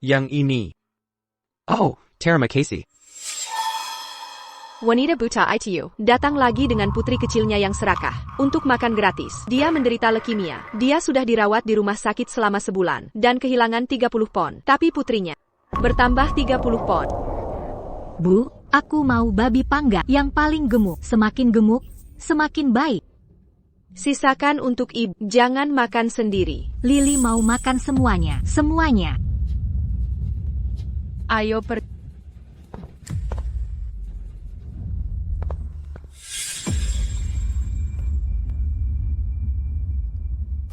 Yang ini. Oh, Terima kasih. Wanita buta itu datang lagi dengan putri kecilnya yang serakah untuk makan gratis. Dia menderita leukemia. Dia sudah dirawat di rumah sakit selama sebulan dan kehilangan 30 pon. Tapi putrinya bertambah 30 pon. Bu, aku mau babi panggang yang paling gemuk. Semakin gemuk, semakin baik. Sisakan untuk ibu. Jangan makan sendiri. Lily mau makan semuanya. Semuanya. Ayo pergi.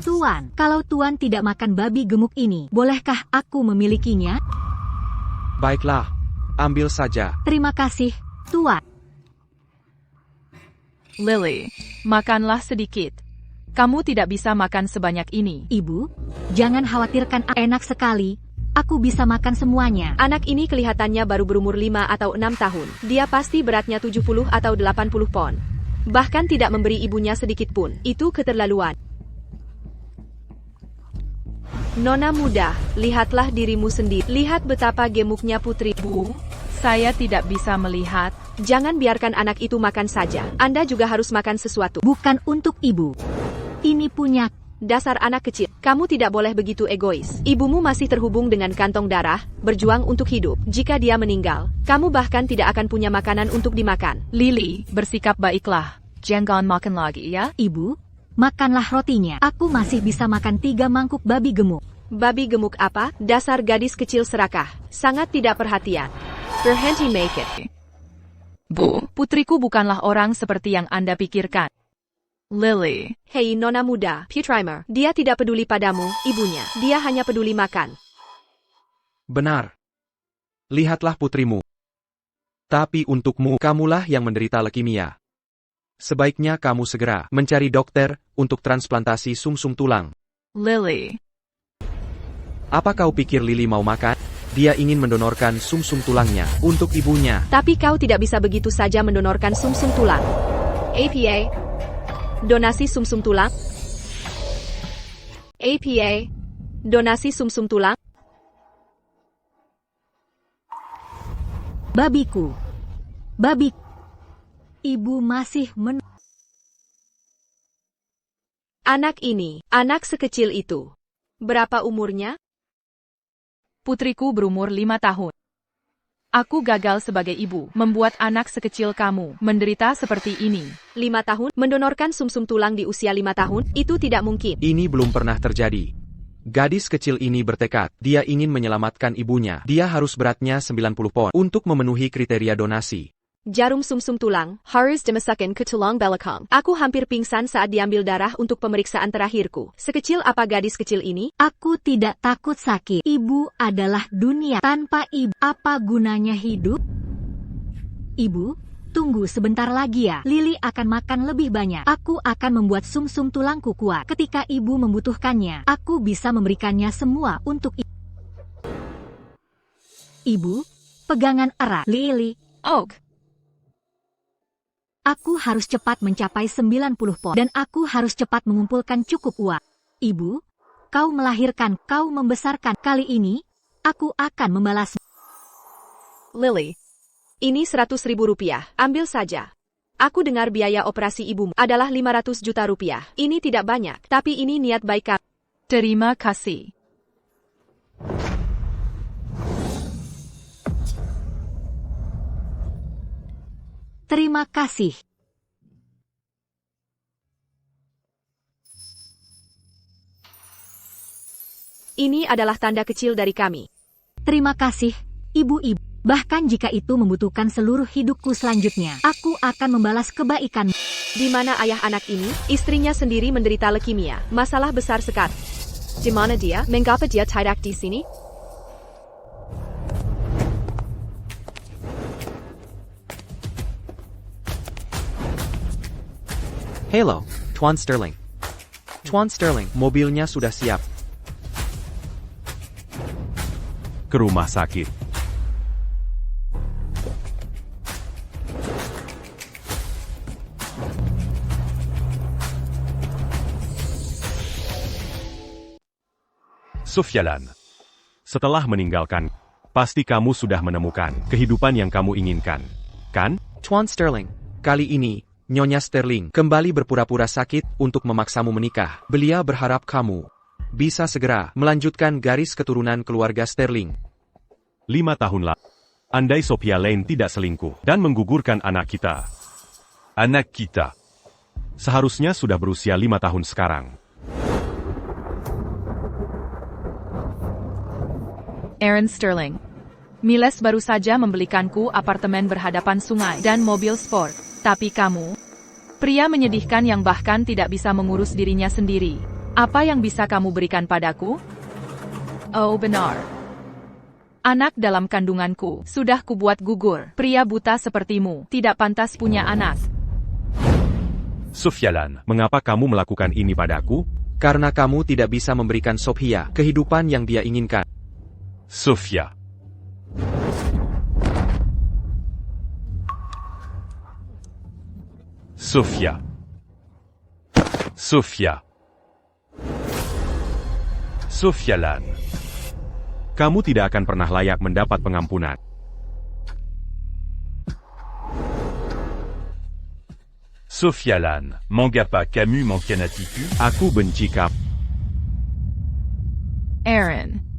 Tuan, kalau Tuan tidak makan babi gemuk ini, bolehkah aku memilikinya? Baiklah, ambil saja. Terima kasih, Tuan. Lily, makanlah sedikit. Kamu tidak bisa makan sebanyak ini. Ibu, jangan khawatirkan, enak sekali. Aku bisa makan semuanya. Anak ini kelihatannya baru berumur 5 atau 6 tahun. Dia pasti beratnya 70 atau 80 pon. Bahkan tidak memberi ibunya sedikit pun. Itu keterlaluan. Nona muda, lihatlah dirimu sendiri. Lihat betapa gemuknya putri. Bu, saya tidak bisa melihat. Jangan biarkan anak itu makan saja. Anda juga harus makan sesuatu. Bukan untuk ibu. Ini punya. Dasar anak kecil, kamu tidak boleh begitu egois. Ibumu masih terhubung dengan kantong darah, berjuang untuk hidup. Jika dia meninggal, kamu bahkan tidak akan punya makanan untuk dimakan. Lily, bersikap baiklah. Jangan makan lagi ya. Ibu, makanlah rotinya. Aku masih bisa makan 3 mangkuk babi gemuk. Babi gemuk apa? Dasar gadis kecil serakah. Sangat tidak perhatian. Berhenti make it. Bu, putriku bukanlah orang seperti yang Anda pikirkan. Lily. Hei nona muda, Putrimer. Dia tidak peduli padamu, ibunya. Dia hanya peduli makan. Benar. Lihatlah putrimu. Tapi untukmu, kamulah yang menderita leukemia. Sebaiknya kamu segera mencari dokter untuk transplantasi sumsum tulang. Lily. Apa kau pikir Lily mau makan? Dia ingin mendonorkan sumsum tulangnya untuk ibunya. Tapi kau tidak bisa begitu saja mendonorkan sumsum tulang. APA. Donasi sumsum tulang. APA. Donasi sumsum tulang. Babiku. Babi. Ibu masih Anak ini, anak sekecil itu. Berapa umurnya? Putriku berumur 5 tahun. Aku gagal sebagai ibu, membuat anak sekecil kamu menderita seperti ini. 5 tahun? Mendonorkan sumsum tulang di usia 5 tahun? Itu tidak mungkin. Ini belum pernah terjadi. Gadis kecil ini bertekad, dia ingin menyelamatkan ibunya. Dia harus beratnya 90 pon untuk memenuhi kriteria donasi. Jarum sumsum tulang, harus dimasukkan ke tulang belakang. Aku hampir pingsan saat diambil darah untuk pemeriksaan terakhirku. Sekecil apa gadis kecil ini? Aku tidak takut sakit. Ibu adalah dunia. Tanpa ibu, apa gunanya hidup? Ibu, tunggu sebentar lagi ya. Lily akan makan lebih banyak. Aku akan membuat sumsum tulangku kuat. Ketika ibu membutuhkannya, aku bisa memberikannya semua untuk ibu. Ibu, pegangan erat. Lily. Oak. Aku harus cepat mencapai 90 pon. Dan aku harus cepat mengumpulkan cukup uang. Ibu, kau melahirkan, kau membesarkan. Kali ini, aku akan membalas. Lily. Ini 100.000 rupiah. Ambil saja. Aku dengar biaya operasi ibumu adalah 500 juta rupiah. Ini tidak banyak, tapi ini niat baik kamu. Terima kasih. Terima kasih. Ini adalah tanda kecil dari kami. Terima kasih, ibu-ibu. Bahkan jika itu membutuhkan seluruh hidupku selanjutnya, aku akan membalas kebaikan. Di mana ayah anak ini? Istrinya sendiri menderita leukemia. Masalah besar sekali. Di mana dia? Mengapa dia tidak di sini? Hello, Tuan Sterling. Tuan Sterling, mobilnya sudah siap. Ke rumah sakit. Sufyalan. Setelah meninggalkan, pasti kamu sudah menemukan kehidupan yang kamu inginkan, kan? Tuan Sterling, kali ini, Nyonya Sterling kembali berpura-pura sakit untuk memaksamu menikah. Beliau berharap kamu bisa segera melanjutkan garis keturunan keluarga Sterling. 5 tahun lalu, andai Sophia Lane tidak selingkuh dan menggugurkan anak kita. Anak kita seharusnya sudah berusia 5 tahun sekarang. Aaron Sterling. Miles baru saja membelikanku apartemen berhadapan sungai dan mobil sport. Tapi kamu, pria menyedihkan yang bahkan tidak bisa mengurus dirinya sendiri. Apa yang bisa kamu berikan padaku? Oh benar. Anak dalam kandunganku sudah kubuat gugur. Pria buta sepertimu tidak pantas punya anak. Sophia Lane, mengapa kamu melakukan ini padaku? Karena kamu tidak bisa memberikan Sophia kehidupan yang dia inginkan. Sophia. Sophia. Sophia. Sophia Lane. Kamu tidak akan pernah layak mendapat pengampunan. Sophia Lane, Mangapa Camus m'encanati-tu? Aku benci kamu. Aaron.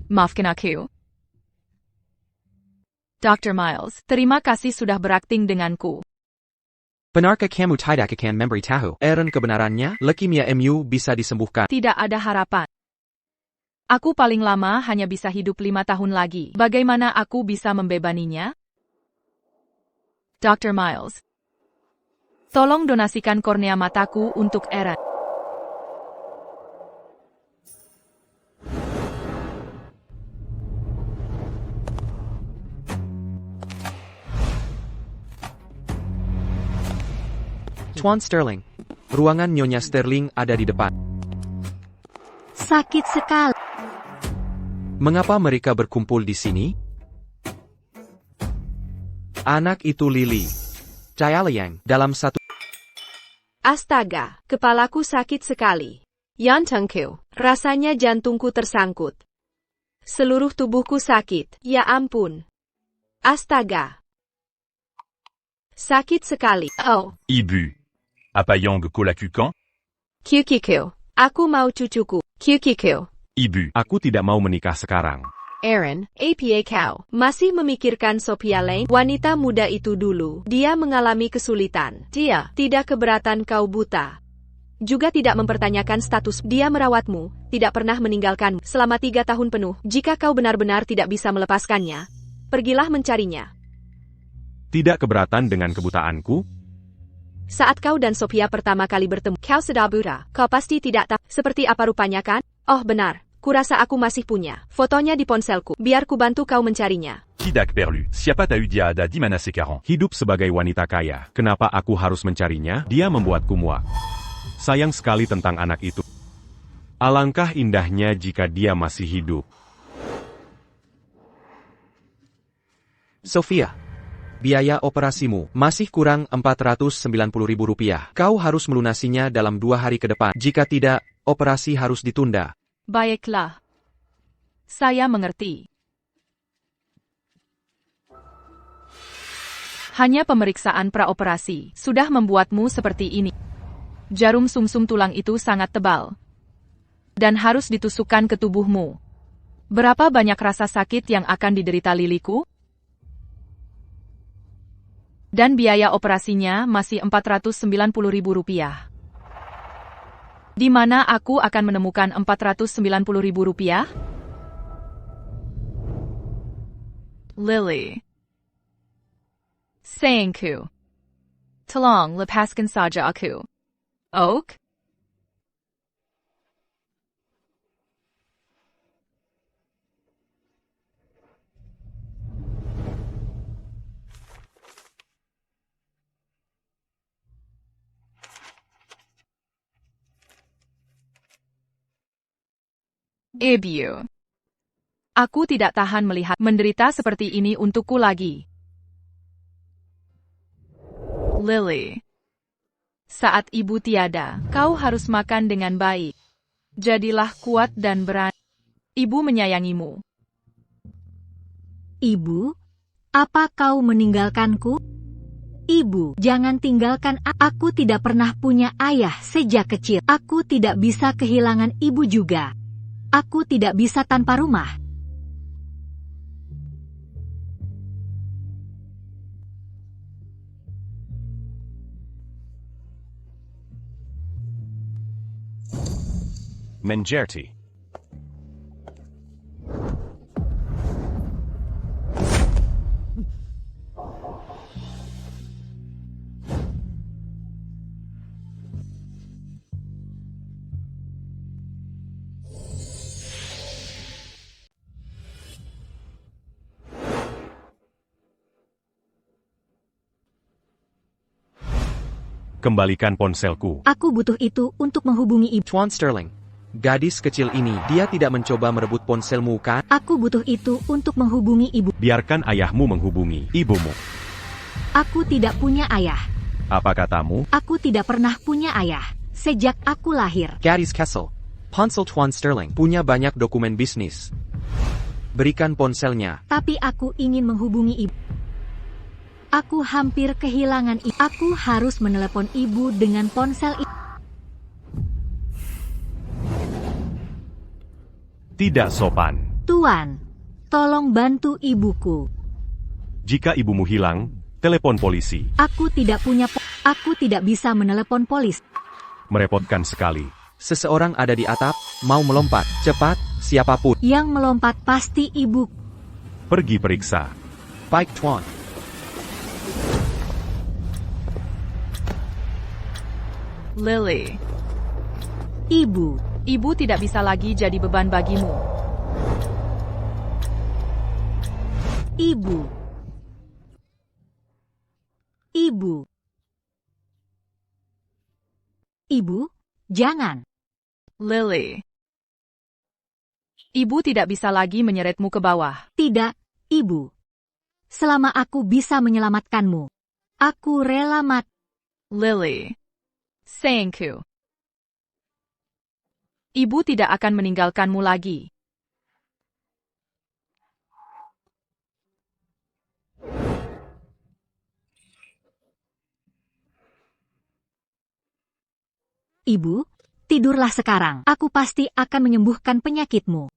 Maafkan aku. Dr. Miles, terima kasih sudah berakting denganku. Benarkah kamu tidak akan memberitahu Aaron kebenarannya? Leukemia MU bisa disembuhkan. Tidak ada harapan. Aku paling lama hanya bisa hidup 5 tahun lagi. Bagaimana aku bisa membebaninya? Dr. Miles. Tolong donasikan kornea mataku untuk Aaron. Tuan Sterling, ruangan Nyonya Sterling ada di depan. Sakit sekali. Mengapa mereka berkumpul di sini? Anak itu Lily Chiaoliang dalam satu... Astaga, kepalaku sakit sekali. Yantengku, rasanya jantungku tersangkut. Seluruh tubuhku sakit, ya ampun. Astaga. Sakit sekali. Oh, Ibu. Apayang Kolakukan? Kyukiko. Aku mau cucuku. Kyukiko. Ibu. Aku tidak mau menikah sekarang. Aaron, apa kau masih memikirkan Sophia Lane? Wanita muda itu dulu, dia mengalami kesulitan. Dia tidak keberatan kau buta. Juga tidak mempertanyakan status dia merawatmu, tidak pernah meninggalkanmu selama 3 tahun penuh. Jika kau benar-benar tidak bisa melepaskannya, pergilah mencarinya. Tidak keberatan dengan kebutaanku? Saat kau dan Sophia pertama kali bertemu, kau sudah buta. Kau pasti tidak tahu seperti apa rupanya kan? Oh benar, kurasa aku masih punya fotonya di ponselku. Biar ku bantu kau mencarinya. Tidak perlu. Siapa tahu dia ada di mana sekarang? Hidup sebagai wanita kaya, kenapa aku harus mencarinya? Dia membuatku muak. Sayang sekali tentang anak itu. Alangkah indahnya jika dia masih hidup. Sophia, biaya operasimu masih kurang Rp490.000. Kau harus melunasinya dalam 2 hari ke depan. Jika tidak, operasi harus ditunda. Baiklah. Saya mengerti. Hanya pemeriksaan praoperasi sudah membuatmu seperti ini. Jarum sumsum tulang itu sangat tebal. Dan harus ditusukkan ke tubuhmu. Berapa banyak rasa sakit yang akan diderita Liliku? Dan biaya operasinya masih Rp490.000. Di mana aku akan menemukan Rp490.000? Lily. Sayangku. Tolong lepaskan saja aku. Oak? Ibu. Aku tidak tahan melihat menderita seperti ini untukku lagi. Lily. Saat ibu tiada, kau harus makan dengan baik. Jadilah kuat dan berani. Ibu menyayangimu. Ibu, apa kau meninggalkanku? Ibu, jangan tinggalkan aku. Tidak pernah punya ayah sejak kecil. Aku tidak bisa kehilangan ibu juga. Aku tidak bisa tanpa rumah. Mengerti. Kembalikan ponselku. Aku butuh itu untuk menghubungi ibu. Tuan Sterling, gadis kecil ini, dia tidak mencoba merebut ponselmu kan? Aku butuh itu untuk menghubungi ibu. Biarkan ayahmu menghubungi ibumu. Aku tidak punya ayah. Apa katamu? Aku tidak pernah punya ayah sejak aku lahir. Gadis Kessel, ponsel Tuan Sterling punya banyak dokumen bisnis. Berikan ponselnya. Tapi aku ingin menghubungi ibu. Aku hampir kehilangan ibu. Aku harus menelepon ibu dengan ponsel ibu. Tidak sopan. Tuan, tolong bantu ibuku. Jika ibumu hilang, telepon polisi. Aku tidak punya aku tidak bisa menelepon polisi. Merepotkan sekali. Seseorang ada di atap, mau melompat. Cepat, siapapun. Yang melompat pasti ibu. Pergi periksa. Baik Tuan. Lily, Ibu, ibu tidak bisa lagi jadi beban bagimu. ibu. Ibu. Ibu, jangan. Lily, ibu tidak bisa lagi menyeretmu ke bawah. Tidak, ibu. Selama aku bisa menyelamatkanmu, aku rela mati. Lily, sayangku, ibu tidak akan meninggalkanmu lagi. Ibu, tidurlah sekarang. Aku pasti akan menyembuhkan penyakitmu.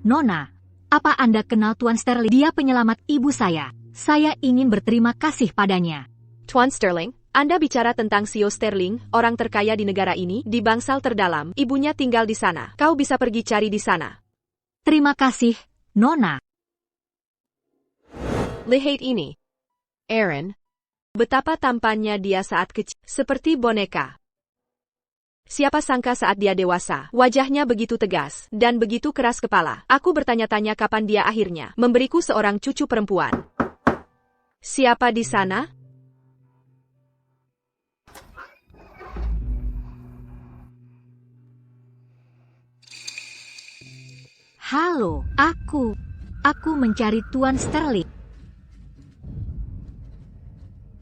Nona, apa Anda kenal Tuan Sterling? Dia penyelamat ibu saya. Saya ingin berterima kasih padanya. Tuan Sterling, Anda bicara tentang Sio Sterling, orang terkaya di negara ini, di bangsal terdalam. Ibunya tinggal di sana. Kau bisa pergi cari di sana. Terima kasih, Nona. Lihat ini. Aaron. Betapa tampannya dia saat kecil. Seperti boneka. Siapa sangka saat dia dewasa, wajahnya begitu tegas, dan begitu keras kepala. Aku bertanya-tanya kapan dia akhirnya memberiku seorang cucu perempuan. Siapa di sana? Halo, aku mencari Tuan Sterling.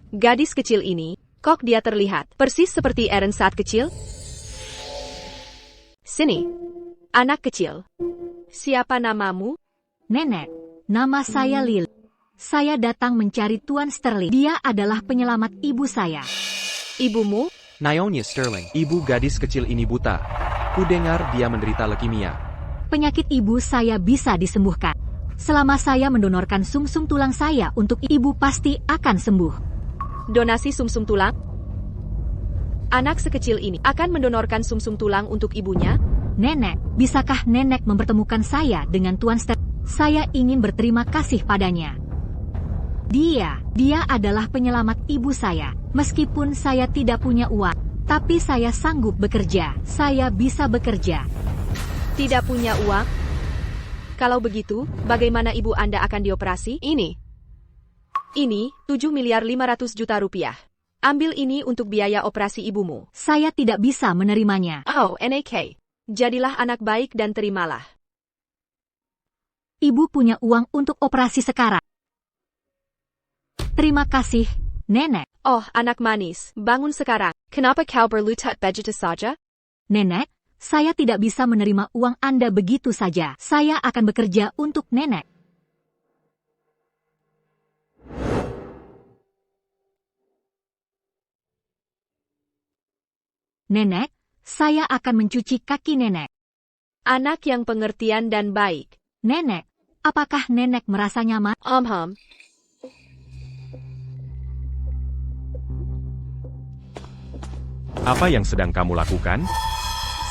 Gadis kecil ini, kok dia terlihat persis seperti Aaron saat kecil? Sini, anak kecil. Siapa namamu? Nenek, nama saya Lily. Saya datang mencari Tuan Sterling. Dia adalah penyelamat ibu saya. Ibumu? Naomi Sterling, ibu gadis kecil ini buta. Kudengar dia menderita leukemia. Penyakit ibu saya bisa disembuhkan. Selama saya mendonorkan sumsum tulang saya untuk ibu pasti akan sembuh. Donasi sumsum tulang? Anak sekecil ini akan mendonorkan sumsum tulang untuk ibunya? Nenek, bisakah nenek mempertemukan saya dengan Tuan Sterling? Saya ingin berterima kasih padanya. Dia adalah penyelamat ibu saya. Meskipun saya tidak punya uang, tapi saya sanggup bekerja. Saya bisa bekerja. Tidak punya uang? Kalau begitu, bagaimana ibu Anda akan dioperasi? Ini 7.500.000.000 rupiah. Ambil ini untuk biaya operasi ibumu. Saya tidak bisa menerimanya. Oh, NAK. Jadilah anak baik dan terimalah. Ibu punya uang untuk operasi sekarang. Terima kasih, Nenek. Oh, anak manis, bangun sekarang. Kenapa kau berlutut begitu saja? Nenek, saya tidak bisa menerima uang Anda begitu saja. Saya akan bekerja untuk Nenek. Nenek, saya akan mencuci kaki Nenek. Anak yang pengertian dan baik. Nenek, apakah Nenek merasa nyaman? Apa yang sedang kamu lakukan?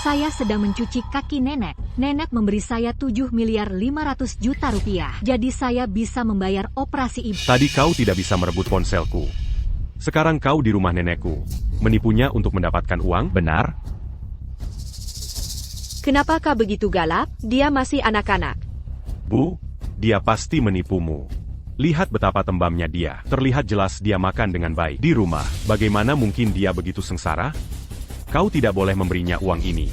Saya sedang mencuci kaki Nenek. Nenek memberi saya 7.500.000.000 rupiah. Jadi saya bisa membayar operasi ibu. Tadi kau tidak bisa merebut ponselku. Sekarang kau di rumah nenekku. Menipunya untuk mendapatkan uang, benar? Kenapa kau begitu galak? Dia masih anak-anak. Bu, dia pasti menipumu. Lihat betapa tembamnya dia. Terlihat jelas dia makan dengan baik. Di rumah, bagaimana mungkin dia begitu sengsara? Kau tidak boleh memberinya uang ini.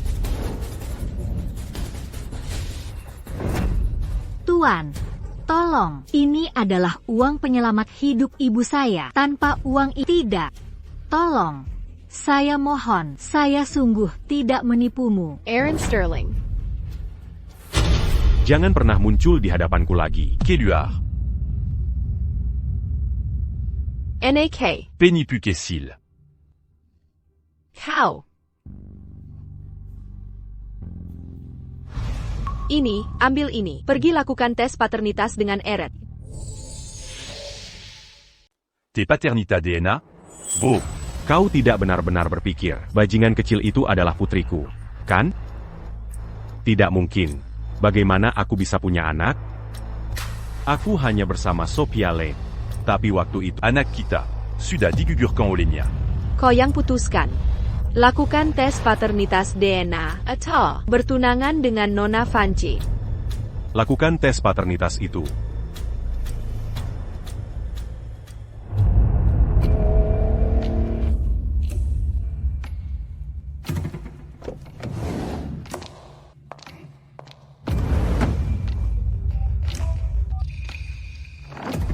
Tuan, tolong. Ini adalah uang penyelamat hidup ibu saya. Tanpa uang tidak. Tolong. Saya mohon. Saya sungguh tidak menipumu. Aaron Sterling. Jangan pernah muncul di hadapanku lagi. Kéluard. NAK. Pénipuquessil. Kau. Ini, ambil ini. Pergi lakukan tes paternitas dengan Eret. Tes paternita DNA? Beau. Kau tidak benar-benar berpikir, bajingan kecil itu adalah putriku, kan? Tidak mungkin. Bagaimana aku bisa punya anak? Aku hanya bersama Sophia Lane. Tapi waktu itu, Anak kita. Sudah digugurkan olehnya. Kau yang putuskan. Lakukan tes paternitas DNA atau bertunangan dengan Nona Fanci. lakukan tes paternitas itu.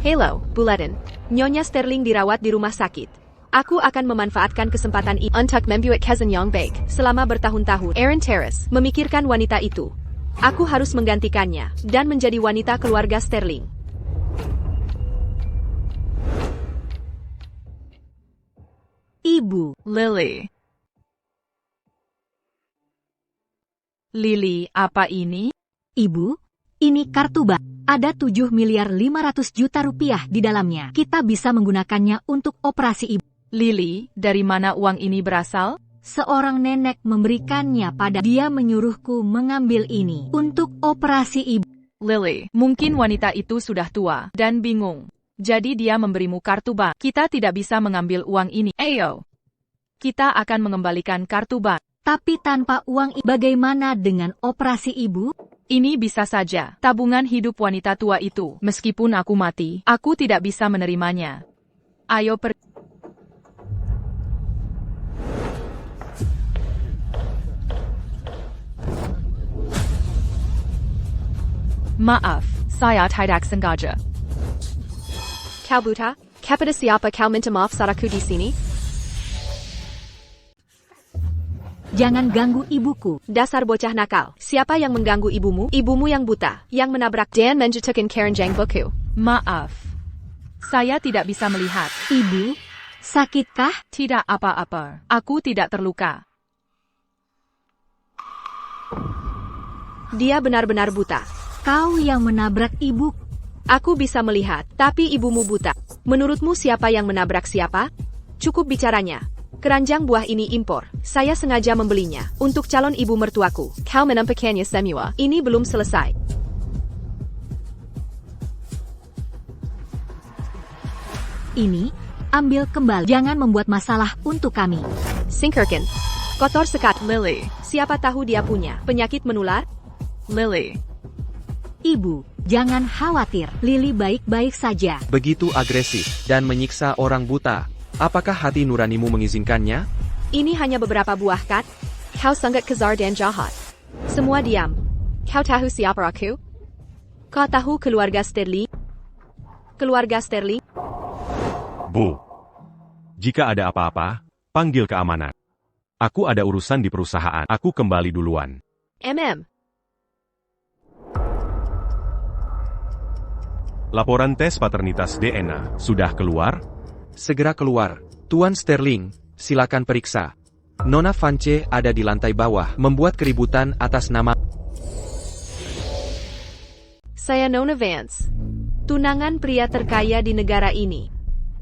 Hello, Buletin. Nyonya Sterling dirawat di rumah sakit. Aku akan memanfaatkan kesempatan ini untuk membuat kesan yang baik. Selama bertahun-tahun, Aaron Terrace memikirkan wanita itu. Aku harus menggantikannya dan menjadi wanita keluarga Sterling. Ibu, Lily. Lily, apa ini? Ibu, ini kartu bank. Ada 7.500.000.000 rupiah di dalamnya. Kita bisa menggunakannya untuk operasi ibu. Lily, dari mana uang ini berasal? Seorang nenek memberikannya pada dia menyuruhku mengambil ini untuk operasi ibu. Lily, mungkin wanita itu sudah tua dan bingung. Jadi dia memberimu kartu bank. Kita tidak bisa mengambil uang ini. Ayo. Kita akan mengembalikan kartu bank. Tapi tanpa uang bagaimana dengan operasi ibu? Ini bisa saja tabungan hidup wanita tua itu. Meskipun aku mati, aku tidak bisa menerimanya. Ayo pergi. Maaf, saya tidak sengaja. Kau buta? Kepada siapa kau minta maaf saat aku di sini? Jangan ganggu ibuku. Dasar bocah nakal. Siapa yang mengganggu ibumu? Ibumu yang buta, yang menabrak dan menjatuhkan keranjang buku. Maaf. Saya tidak bisa melihat. Ibu, sakitkah? Tidak apa-apa. Aku tidak terluka. Dia benar-benar buta. Kau yang menabrak ibu. Aku bisa melihat, tapi ibumu buta. Menurutmu siapa yang menabrak siapa? Cukup bicaranya. Keranjang buah ini impor. Saya sengaja membelinya untuk calon ibu mertuaku. Kau menampakkannya semua. Ini belum selesai. Ini, ambil kembali. Jangan membuat masalah untuk kami. Singkirkan. Kotor sekat. Lily. Siapa tahu dia punya penyakit menular? Lily. Ibu, jangan khawatir. Lily baik-baik saja. Begitu agresif dan menyiksa orang buta. Apakah hati nuranimu mengizinkannya? Ini hanya beberapa buah kat. Kau sangat kezar dan jahat. Semua diam. Kau tahu siapa aku? Kau tahu keluarga Sterling? Keluarga Sterling? Beau. Jika ada apa-apa, panggil keamanan. Aku ada urusan di perusahaan. Aku kembali duluan. Laporan tes paternitas DNA sudah keluar? Segera keluar. Tuan Sterling, silakan periksa. Nona Vance ada di lantai bawah, membuat keributan atas nama. Saya Nona Vance. Tunangan pria terkaya di negara ini.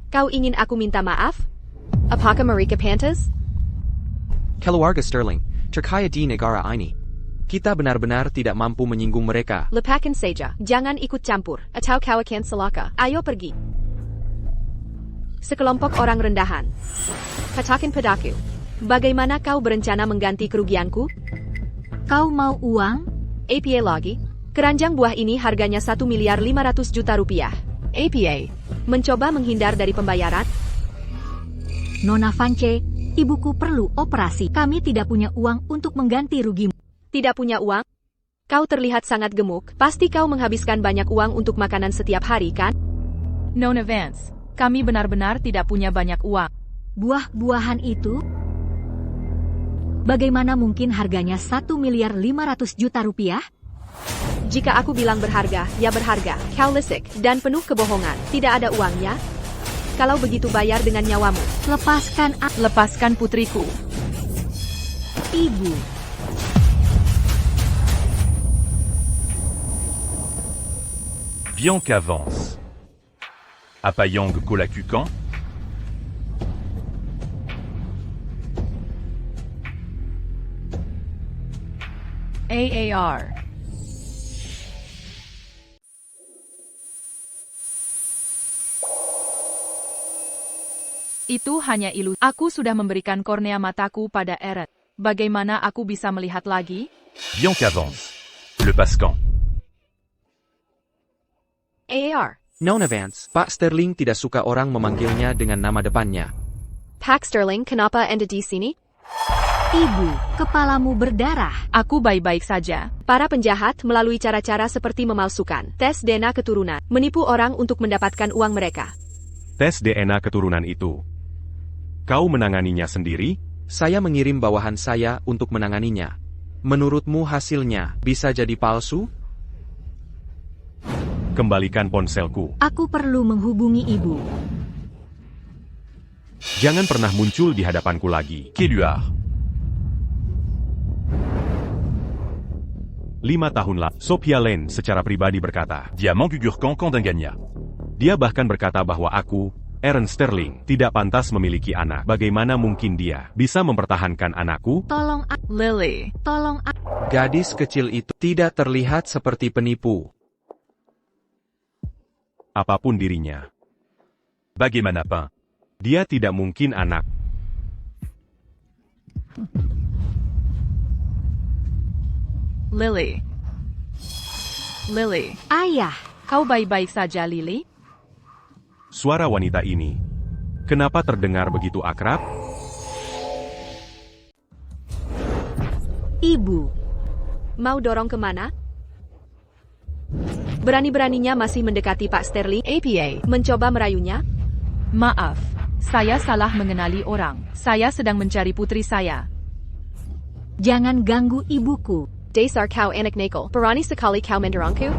Kau ingin aku minta maaf? Apakah mereka pantas? Keluarga Sterling, terkaya di negara ini. Kita benar-benar tidak mampu menyinggung mereka. Lepakan saja, jangan ikut campur, atau kau akan celaka. Ayo pergi. Sekelompok orang rendahan. Katakan padaku, bagaimana kau berencana mengganti kerugianku? Kau mau uang? APA lagi. Keranjang buah ini harganya 1 miliar 500 juta rupiah. APA. Mencoba menghindar dari pembayaran? Nona Vance, ibuku perlu operasi. Kami tidak punya uang untuk mengganti rugimu. Tidak punya uang? Kau terlihat sangat gemuk. Pasti kau menghabiskan banyak uang untuk makanan setiap hari, kan? Nona Vance, kami benar-benar tidak punya banyak uang. Buah-buahan itu? Bagaimana mungkin harganya 1 miliar 500 juta rupiah? Jika aku bilang berharga, ya berharga. Kau lisik dan penuh kebohongan. Tidak ada uangnya? Kalau begitu bayar dengan nyawamu. Lepaskan putriku. Ibu. Bianca Vance. Apayang Kolakukan. AAR. Itu hanya ilusi. Aku sudah memberikan kornea mataku pada Eren. Bagaimana aku bisa melihat lagi? Bianca Vance. Le Pascan. AAR. Nona Vance, Pak Sterling tidak suka orang memanggilnya dengan nama depannya. Pak Sterling, kenapa Anda di sini? Ibu, kepalamu berdarah. Aku baik-baik saja. Para penjahat melalui cara-cara seperti memalsukan tes DNA keturunan, menipu orang untuk mendapatkan uang mereka. Tes DNA keturunan itu. Kau menanganinya sendiri? Saya mengirim bawahan saya untuk menanganinya. Menurutmu hasilnya bisa jadi palsu? Kembalikan ponselku. Aku perlu menghubungi ibu. Jangan pernah muncul di hadapanku lagi. Keluar. 5 tahun lalu, Sophia Lane secara pribadi berkata, Dia menggugurkan Kandanganya. dia bahkan berkata bahwa aku, Eren Sterling, tidak pantas memiliki anak. Bagaimana mungkin dia bisa mempertahankan anakku? Lily. Gadis kecil itu tidak terlihat seperti penipu. Apapun dirinya, Bagaimana Pain? dia tidak mungkin anak. Lily. Ayah. Kau baik-baik saja, Lily? Suara wanita ini, kenapa terdengar begitu akrab? Ibu. Mau dorong kemana? Berani-beraninya masih mendekati Pak Sterling. APA. Mencoba merayunya? Maaf, saya salah mengenali orang. Saya sedang mencari putri saya. Jangan ganggu ibuku. Dasar kau anak nakal. Berani sekali kau mendorongku?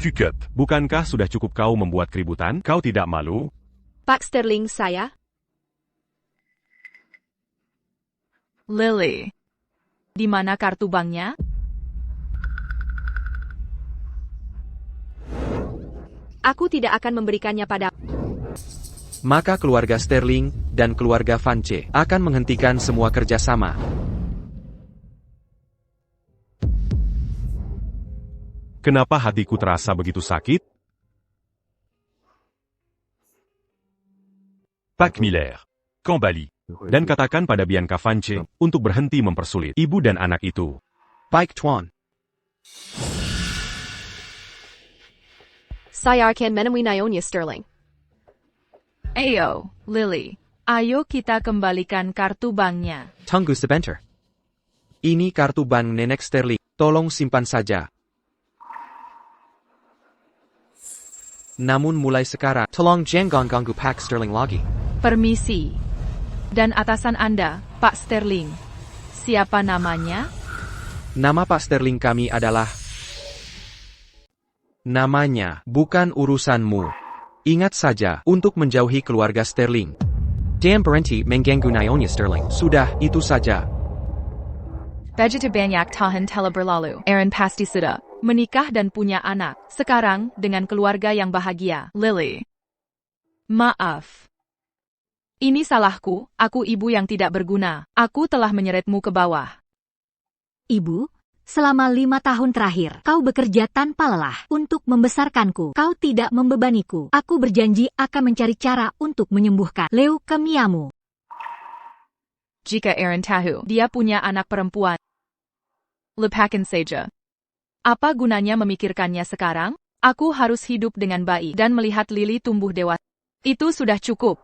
Cukup. Bukankah sudah cukup kau membuat keributan? Kau tidak malu? Pak Sterling, saya? Lily. Di mana kartu banknya? Aku tidak akan memberikannya pada... Maka keluarga Sterling dan keluarga Vance akan menghentikan semua kerjasama. Kenapa hatiku terasa begitu sakit? Pac Miller. Cambali. Dan katakan pada Bianca Vance untuk berhenti mempersulit ibu dan anak itu. Pike Tuan. Saya akan menemui Nyonya Sterling. Ayo, Lily. Ayo kita kembalikan kartu banknya. Tunggu sebentar. Ini kartu bank Nenek Sterling. Tolong simpan saja. Namun mulai sekarang, Tolong jangan ganggu Pak Sterling lagi. Permisi. Dan atasan Anda, Pak Sterling. Siapa namanya? nama Pak Sterling kami adalah... Namanya, bukan urusanmu. Ingat saja, untuk menjauhi keluarga Sterling. Dan berhenti mengganggu Nyonya Sterling. Sudah, itu saja. Begitu banyak tahun telah berlalu. Aaron pasti sudah menikah dan punya anak. Sekarang, dengan keluarga yang bahagia. Lily. Maaf. Ini salahku, aku ibu yang tidak berguna. Aku telah menyeretmu ke bawah. Ibu, selama 5 tahun terakhir, kau bekerja tanpa lelah untuk membesarkanku. Kau tidak membebaniku. Aku berjanji akan mencari cara untuk menyembuhkan leukemiamu. Jika Aaron tahu, dia punya anak perempuan. Lupakan saja. Apa gunanya memikirkannya sekarang? Aku harus hidup dengan baik dan melihat Lily tumbuh dewasa. Itu sudah cukup.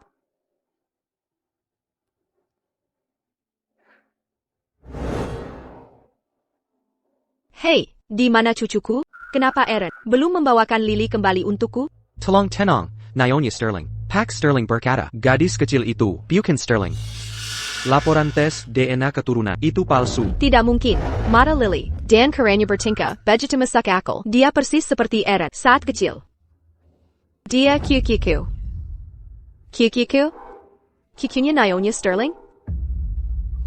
Hei, di mana cucuku? Kenapa Aaron belum membawakan Lily kembali untukku? Tolong tenang, Nyonya Sterling. Pak Sterling berkata, Gadis kecil itu, bukan Sterling. laporan tes DNA keturunan, itu palsu. Tidak mungkin. Mata Lily. Dan kerennya bertingkah, begitu masuk akal. Dia persis seperti Aaron saat kecil. Dia QQQ. QQQ? QQ-nya Nyonya Sterling?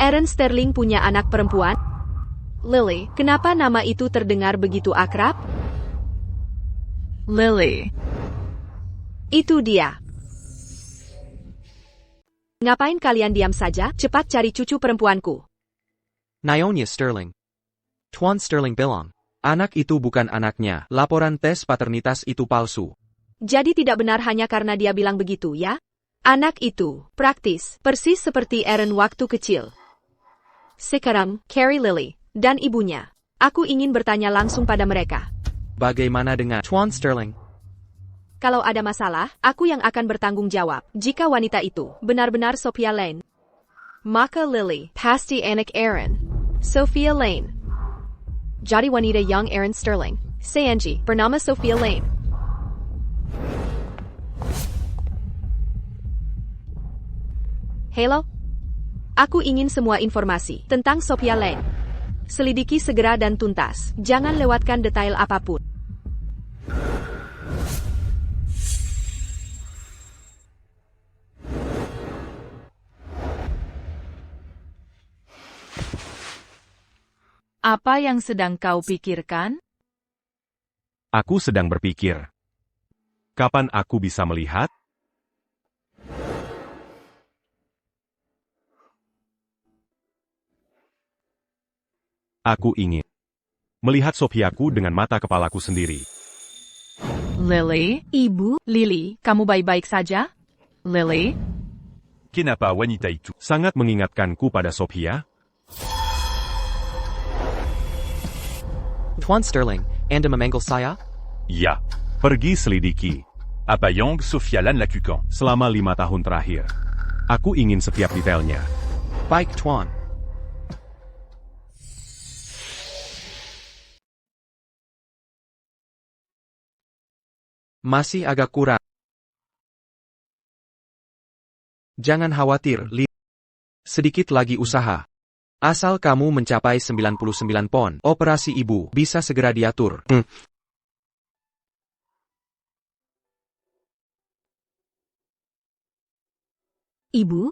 Aaron Sterling punya anak perempuan? Lily, kenapa nama itu terdengar begitu akrab? Lily. Itu dia. Ngapain kalian diam saja? Cepat cari cucu perempuanku. Nyonya Sterling. Tuan Sterling bilang, Anak itu bukan anaknya. Laporan tes paternitas itu palsu. Jadi tidak benar hanya karena dia bilang begitu, ya? Anak itu, praktis, persis seperti Aaron waktu kecil. Sekarang, Carrie Lily, dan ibunya. Aku ingin bertanya langsung pada mereka. Bagaimana dengan Tuan Sterling. Kalau ada masalah, aku yang akan bertanggung jawab. Jika wanita itu benar-benar Sophia Lane, maka Lily pasti anak Aaron. Sophia Lane. Jadi wanita yang Aaron Sterling. CNG bernama Sophia Lane. Halo? Aku ingin semua informasi tentang Sophia Lane. Selidiki segera dan tuntas. Jangan lewatkan detail apapun. Apa yang sedang kau pikirkan? Aku sedang berpikir. Kapan aku bisa melihat? Aku ingin melihat Sophiaku dengan mata kepalaku sendiri. Lily? Ibu, Lily, kamu baik-baik saja? Lily? Kenapa wanita itu? Sangat mengingatkanku pada Sophia. Tuan Sterling, Anda memanggil saya? Ya. Pergi selidiki. Apa yang Sophia Lan lakukan? Selama 5 tahun terakhir. Aku ingin setiap detailnya. Baik, Tuan. masih agak kurang? Jangan khawatir, Lee. Sedikit lagi usaha. Asal kamu mencapai 99 pon, operasi ibu bisa segera diatur. Ibu,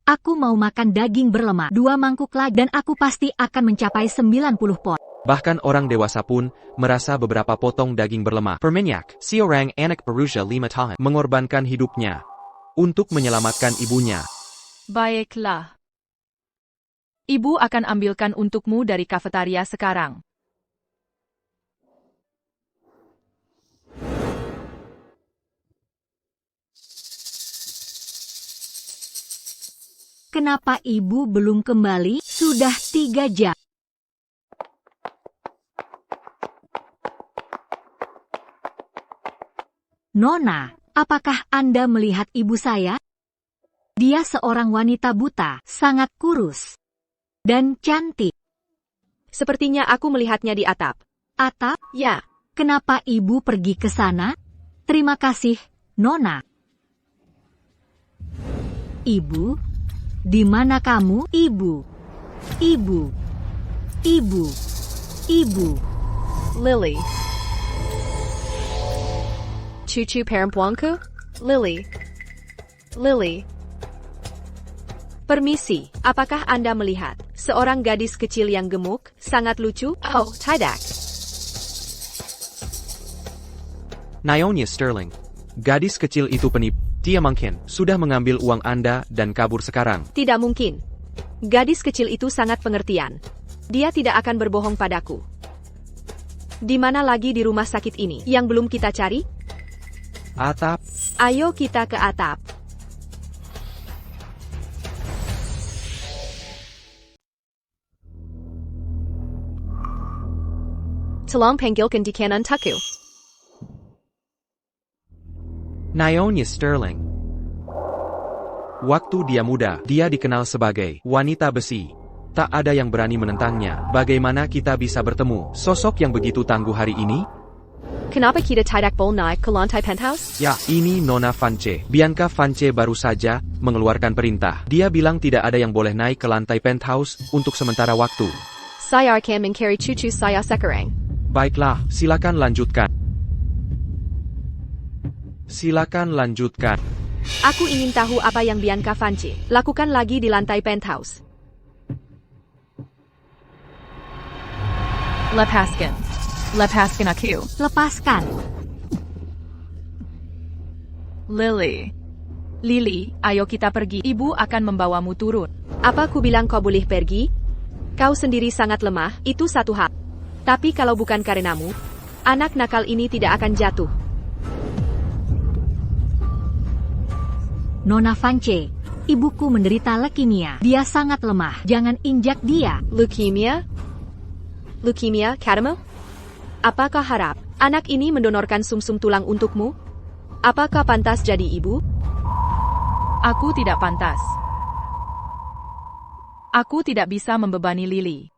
aku mau makan daging berlemak 2 mangkuk lagi dan aku pasti akan mencapai 90 pon. Bahkan orang dewasa pun merasa beberapa potong daging berlemak berminyak. Seorang anak berusia 5 tahun mengorbankan hidupnya untuk menyelamatkan ibunya. Baiklah. Ibu akan ambilkan untukmu dari kafetaria sekarang. Kenapa ibu belum kembali? Sudah 3 jam. Nona, apakah Anda melihat ibu saya? Dia seorang wanita buta, sangat kurus dan cantik. Sepertinya aku melihatnya di atap. Atap? Ya, Kenapa ibu pergi ke sana? Terima kasih, Nona. Ibu? Di mana kamu? Ibu. Ibu. Ibu. Ibu. Lily. Cucu perempuanku? Lily. Lily. Permisi, apakah Anda melihat seorang gadis kecil yang gemuk, sangat lucu? Oh, tidak. Nyonya Sterling. Gadis kecil itu penipu. Dia mungkin sudah mengambil uang Anda dan kabur sekarang. Tidak mungkin. Gadis kecil itu sangat pengertian. Dia tidak akan berbohong padaku. Di mana lagi di rumah sakit ini yang belum kita cari? Atap. Ayo kita ke atap. Tolong panggilkan di kanan Tuku. Nyonya Sterling. Waktu dia muda, dia dikenal sebagai wanita besi. Tak ada yang berani menentangnya. Bagaimana kita bisa bertemu sosok yang begitu tangguh hari ini? Kenapa kita tidak boleh naik ke lantai penthouse? Ya, ini Nona Vance. Bianca Vance baru saja mengeluarkan perintah. Dia bilang tidak ada yang boleh naik ke lantai penthouse untuk sementara waktu. Saya akan mencari cucu saya sekarang. Baiklah, silakan lanjutkan. Silakan lanjutkan. Aku ingin tahu apa yang Bianca Vance lakukan lagi di lantai penthouse. Lepaskan. Lepaskan aku. Lepaskan. Lily. Lily, ayo kita pergi. Ibu akan membawamu turun. Apa ku bilang kau boleh pergi? Kau sendiri sangat lemah, itu satu hal. Tapi kalau bukan karenamu, anak nakal ini tidak akan jatuh. Nona Vance, ibuku menderita leukemia. Dia sangat lemah. Jangan injak dia. Leukemia? Leukemia, katamu? Apakah harap anak ini mendonorkan sumsum tulang untukmu? Apakah pantas jadi ibu? Aku tidak pantas. Aku tidak bisa membebani Lily.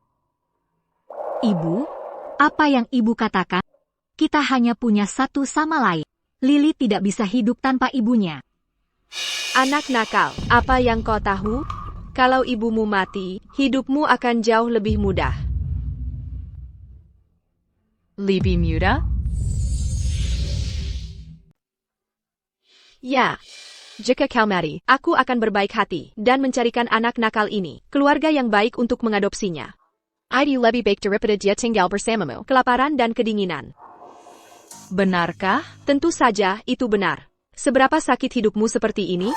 Ibu, apa yang ibu katakan? Kita hanya punya satu sama lain. Lily tidak bisa hidup tanpa ibunya. Anak nakal, apa yang kau tahu? Kalau ibumu mati, hidupmu akan jauh lebih mudah. Lebih muda? Ya. Jika kau mati, aku akan berbaik hati dan mencarikan anak nakal ini keluarga yang baik untuk mengadopsinya. I'd lebih baik daripada dia tinggal bersamamu. Kelaparan dan kedinginan. Benarkah? Tentu saja itu benar. Seberapa sakit hidupmu seperti ini?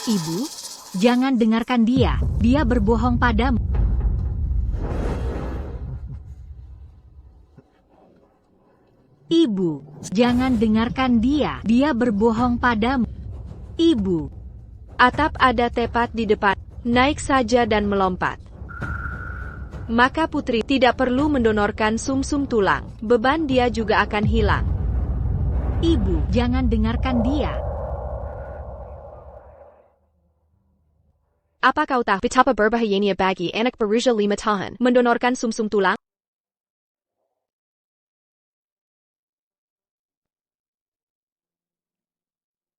Ibu, jangan dengarkan dia. Dia berbohong padamu. Ibu, jangan dengarkan dia. Dia berbohong padamu. Ibu. Atap ada tepat di depan. Naik saja dan melompat. Maka putri tidak perlu mendonorkan sumsum tulang. Beban dia juga akan hilang. Ibu, jangan dengarkan dia. Apa kau tahu betapa berbahayanya bagi anak berusia 5 tahun mendonorkan sumsum tulang?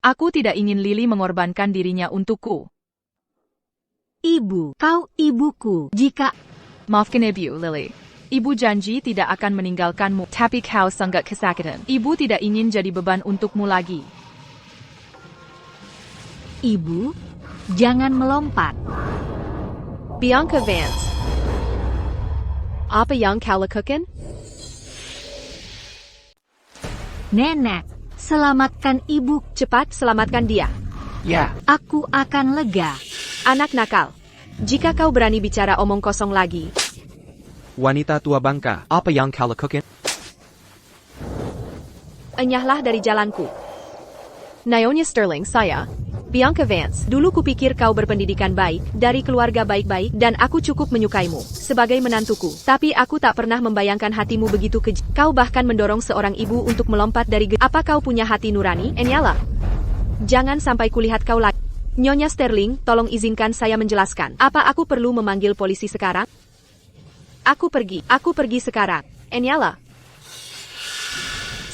Aku tidak ingin Lily mengorbankan dirinya untukku. Ibu, kau ibuku. Jika... Maafkan ibu, Lily. Ibu janji tidak akan meninggalkanmu, tapi kau sangat kesakitan. Ibu tidak ingin jadi beban untukmu lagi. Ibu, jangan melompat. Bianca Vance. Apa yang kau lakukan? Nenek, selamatkan ibu. Cepat selamatkan dia. Ya. Aku akan lega. Anak nakal. Jika kau berani bicara omong kosong lagi. Wanita tua bangka, apa yang kau lakukan? Enyahlah dari jalanku. Nyonya Sterling, saya, Bianca Vance. Dulu kupikir kau berpendidikan baik, dari keluarga baik-baik, dan aku cukup menyukaimu, sebagai menantuku. Tapi aku tak pernah membayangkan hatimu begitu keji. Kau bahkan mendorong seorang ibu untuk melompat dari Apa kau punya hati nurani, Enyala? Jangan sampai kulihat kau lagi. Nyonya Sterling, tolong izinkan saya menjelaskan. Apa aku perlu memanggil polisi sekarang? Aku pergi sekarang. Enyala.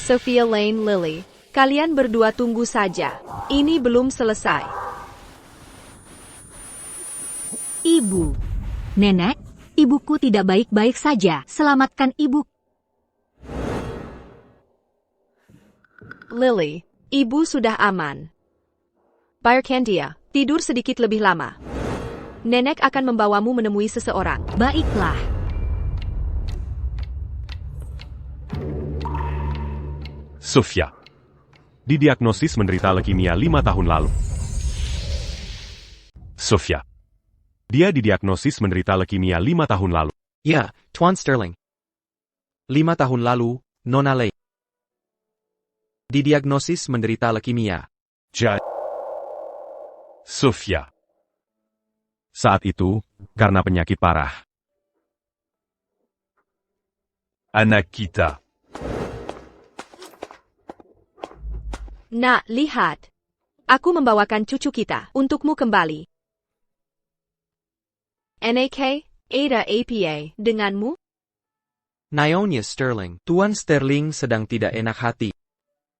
Sophia Lane Lily. Kalian berdua tunggu saja. Ini belum selesai. Ibu. Nenek, ibuku tidak baik-baik saja. Selamatkan ibu. Lily, ibu sudah aman. Biarkan dia tidur sedikit lebih lama. Nenek akan membawamu menemui seseorang. Baiklah. Sofia. Didiagnosis menderita leukemia 5 tahun lalu. Sofia. Dia didiagnosis menderita leukemia 5 tahun lalu. Ya, Tuan Sterling. 5 tahun lalu, Nona Lei didiagnosis menderita leukemia. Sofia. Saat itu, karena penyakit parah. Anak kita. Nak, lihat. Aku membawakan cucu kita untukmu kembali. NAK, Ada APA, denganmu? Nyonya Sterling. Tuan Sterling sedang tidak enak hati.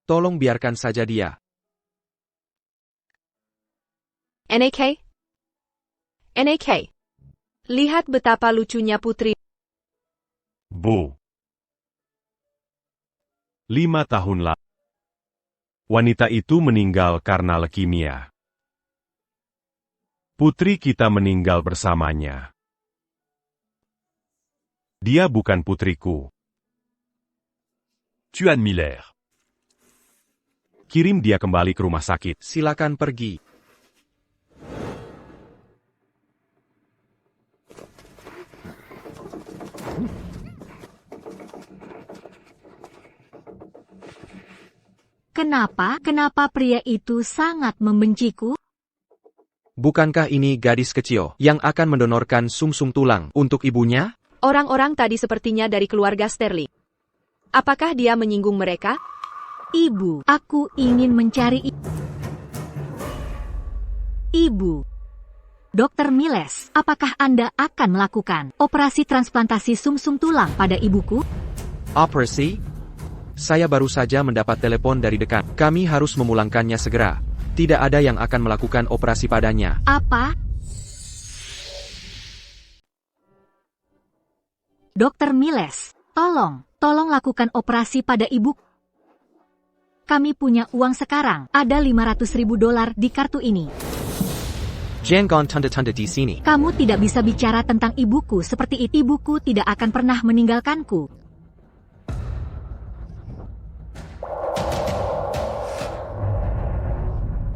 Tolong biarkan saja dia. NAK? NAK. Lihat betapa lucunya putri. Bu. 5 tahun lalu. Wanita itu meninggal karena leukemia. Putri kita meninggal bersamanya. Dia bukan putriku. Tuan Miller. Kirim dia kembali ke rumah sakit. Silakan pergi. Kenapa pria itu sangat membenciku? Bukankah ini gadis kecil yang akan mendonorkan sumsum tulang untuk ibunya? Orang-orang tadi sepertinya dari keluarga Sterling. Apakah dia menyinggung mereka? Ibu, aku ingin mencari Ibu. Dr. Miles, apakah Anda akan melakukan operasi transplantasi sumsum tulang pada ibuku? Operasi? Saya baru saja mendapat telepon dari dekan. Kami harus memulangkannya segera. Tidak ada yang akan melakukan operasi padanya. Apa? Dr. Miles, tolong lakukan operasi pada ibu. Kami punya uang sekarang, ada $500.000 di kartu ini. Jangan tanda-tanda di sini. Kamu tidak bisa bicara tentang ibuku seperti itu. Ibuku tidak akan pernah meninggalkanku.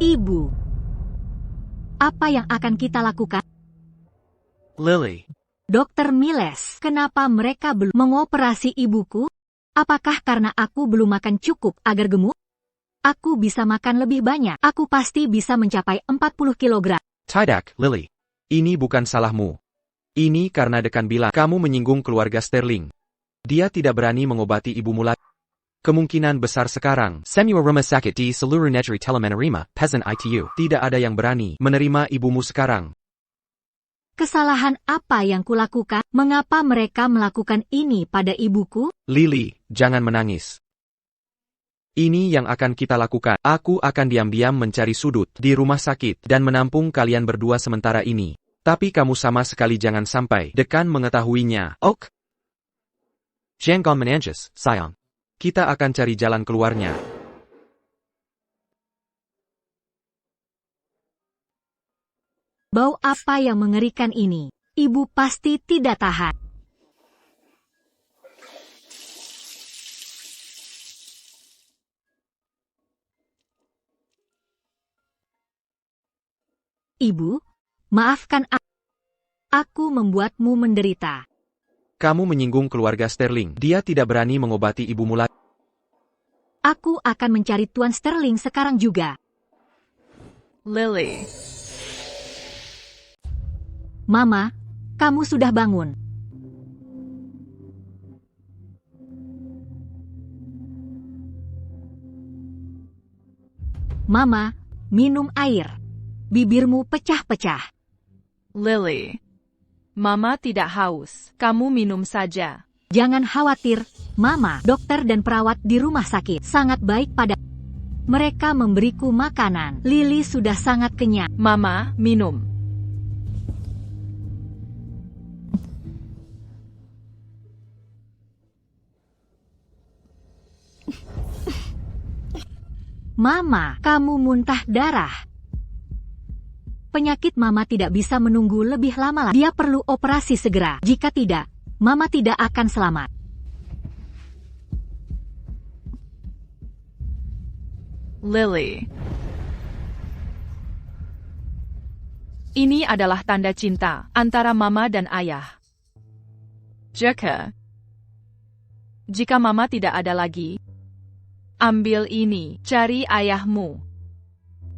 Ibu, apa yang akan kita lakukan? Lily. Dr. Miles, kenapa mereka belum mengoperasi ibuku? Apakah karena aku belum makan cukup agar gemuk? Aku bisa makan lebih banyak. Aku pasti bisa mencapai 40 kg. Tidak, Lily. Ini bukan salahmu. Ini karena dekan bilang kamu menyinggung keluarga Sterling. Dia tidak berani mengobati ibumu lagi. Kemungkinan besar sekarang, Semua rumah sakit di seluruh negeri telah menerima pesan ITU. tidak ada yang berani menerima ibumu sekarang. Kesalahan apa yang kulakukan? Mengapa mereka melakukan ini pada ibuku? Lily, jangan menangis. Ini yang akan kita lakukan. Aku akan diam-diam mencari sudut di rumah sakit dan menampung kalian berdua sementara ini. Tapi kamu sama sekali jangan sampai dekan mengetahuinya. Ok? Jangan menangis, sayang. Kita akan cari jalan keluarnya. Bau apa yang mengerikan ini? Ibu pasti tidak tahan. Ibu, maafkan aku membuatmu menderita. Kamu menyinggung keluarga Sterling. Dia tidak berani mengobati ibumu lagi. Aku akan mencari Tuan Sterling sekarang juga. Lily. Mama, kamu sudah bangun. Mama, minum air. Bibirmu pecah-pecah. Lily. Mama tidak haus. Kamu minum saja. Jangan khawatir, Mama. Dokter dan perawat di rumah sakit sangat baik pada. Mereka memberiku makanan. Lily sudah sangat kenyang. Mama, minum. Mama, kamu muntah darah. Penyakit Mama tidak bisa menunggu lebih lama lagi. Dia perlu operasi segera. Jika tidak, Mama tidak akan selamat. Lily. Ini adalah tanda cinta antara Mama dan Ayah. Jika Mama tidak ada lagi, ambil ini, cari ayahmu.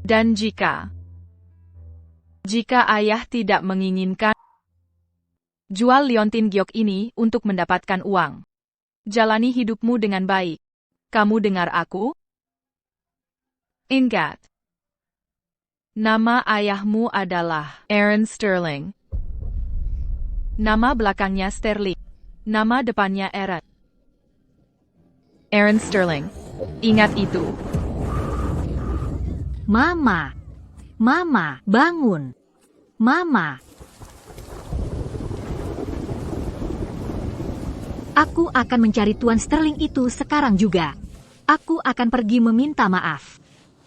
Dan jika ayah tidak menginginkan, jual liontin giok ini untuk mendapatkan uang. Jalani hidupmu dengan baik. Kamu dengar aku? Ingat. Nama ayahmu adalah Aaron Sterling. Nama belakangnya Sterling. Nama depannya Aaron. Aaron Sterling. Ingat itu. Mama. Mama, bangun. Mama. Aku akan mencari Tuan Sterling itu sekarang juga. Aku akan pergi meminta maaf.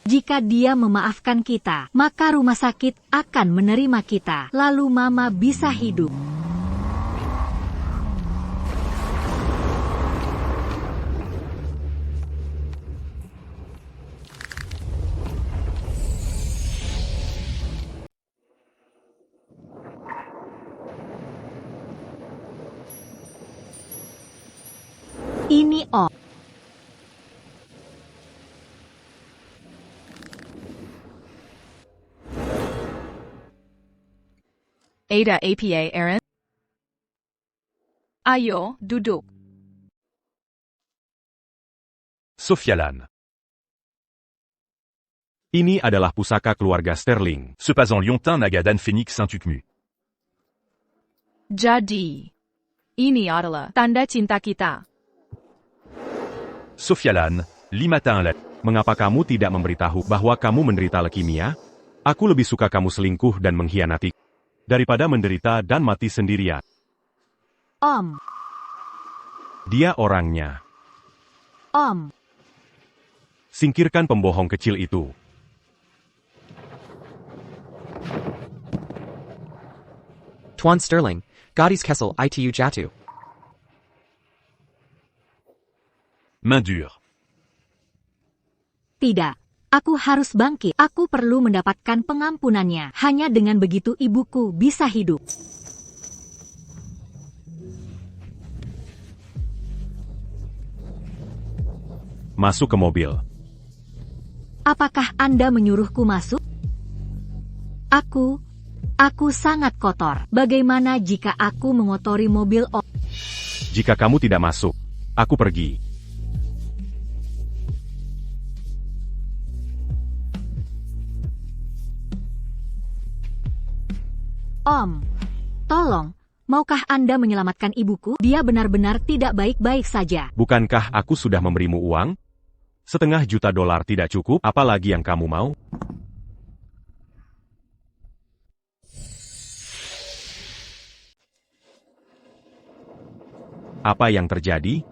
Jika dia memaafkan kita, maka rumah sakit akan menerima kita. Lalu Mama bisa hidup. Ini Ada apa, Aaron? Ayo, duduk. Sophialan. Ini adalah pusaka keluarga Sterling. Ce pas en liontin Nagadan Phoenix Saint-Ucmu. Jadi, ini adalah tanda cinta kita. Sophialan, Limatin la. Mengapa kamu tidak memberitahu bahwa kamu menderita leukemia? Aku lebih suka kamu selingkuh dan mengkhianati daripada menderita dan mati sendirian. Om. Dia orangnya. Om. Singkirkan pembohong kecil itu. Tuan Sterling, Gadis Kessel itu jatuh. Main dure. Tidak. Aku harus bangkit. Aku perlu mendapatkan pengampunannya. Hanya dengan begitu ibuku bisa hidup. Masuk ke mobil. Apakah Anda menyuruhku masuk? Aku sangat kotor. Bagaimana jika aku mengotori mobil Om? Jika kamu tidak masuk, aku pergi. Om, tolong, maukah Anda menyelamatkan ibuku? Dia benar-benar tidak baik-baik saja. Bukankah aku sudah memberimu uang? $1,5 juta tidak cukup, apalagi yang kamu mau? Apa yang terjadi?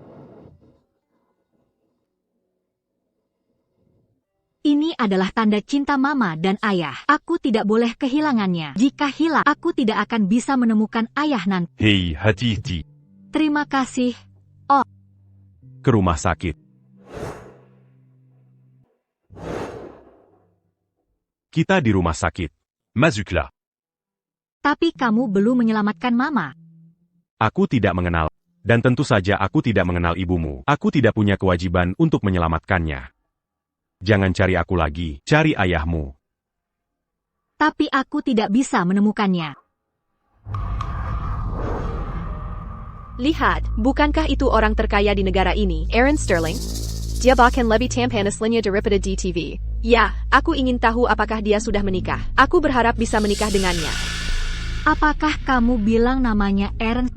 Ini adalah tanda cinta Mama dan Ayah. Aku tidak boleh kehilangannya. Jika hilang, aku tidak akan bisa menemukan Ayah nanti. Hei, hati-hati. Terima kasih. Ke rumah sakit. Kita di rumah sakit. Mazukla. Tapi kamu belum menyelamatkan Mama. Aku tidak mengenal. Dan tentu saja aku tidak mengenal ibumu. Aku tidak punya kewajiban untuk menyelamatkannya. Jangan cari aku lagi, cari ayahmu. Tapi aku tidak bisa menemukannya. Lihat, bukankah itu orang terkaya di negara ini, Aaron Sterling? Dia bahkan lebih tampan aslinya daripada di TV. Ya, aku ingin tahu apakah dia sudah menikah. Aku berharap bisa menikah dengannya. Apakah kamu bilang namanya Aaron?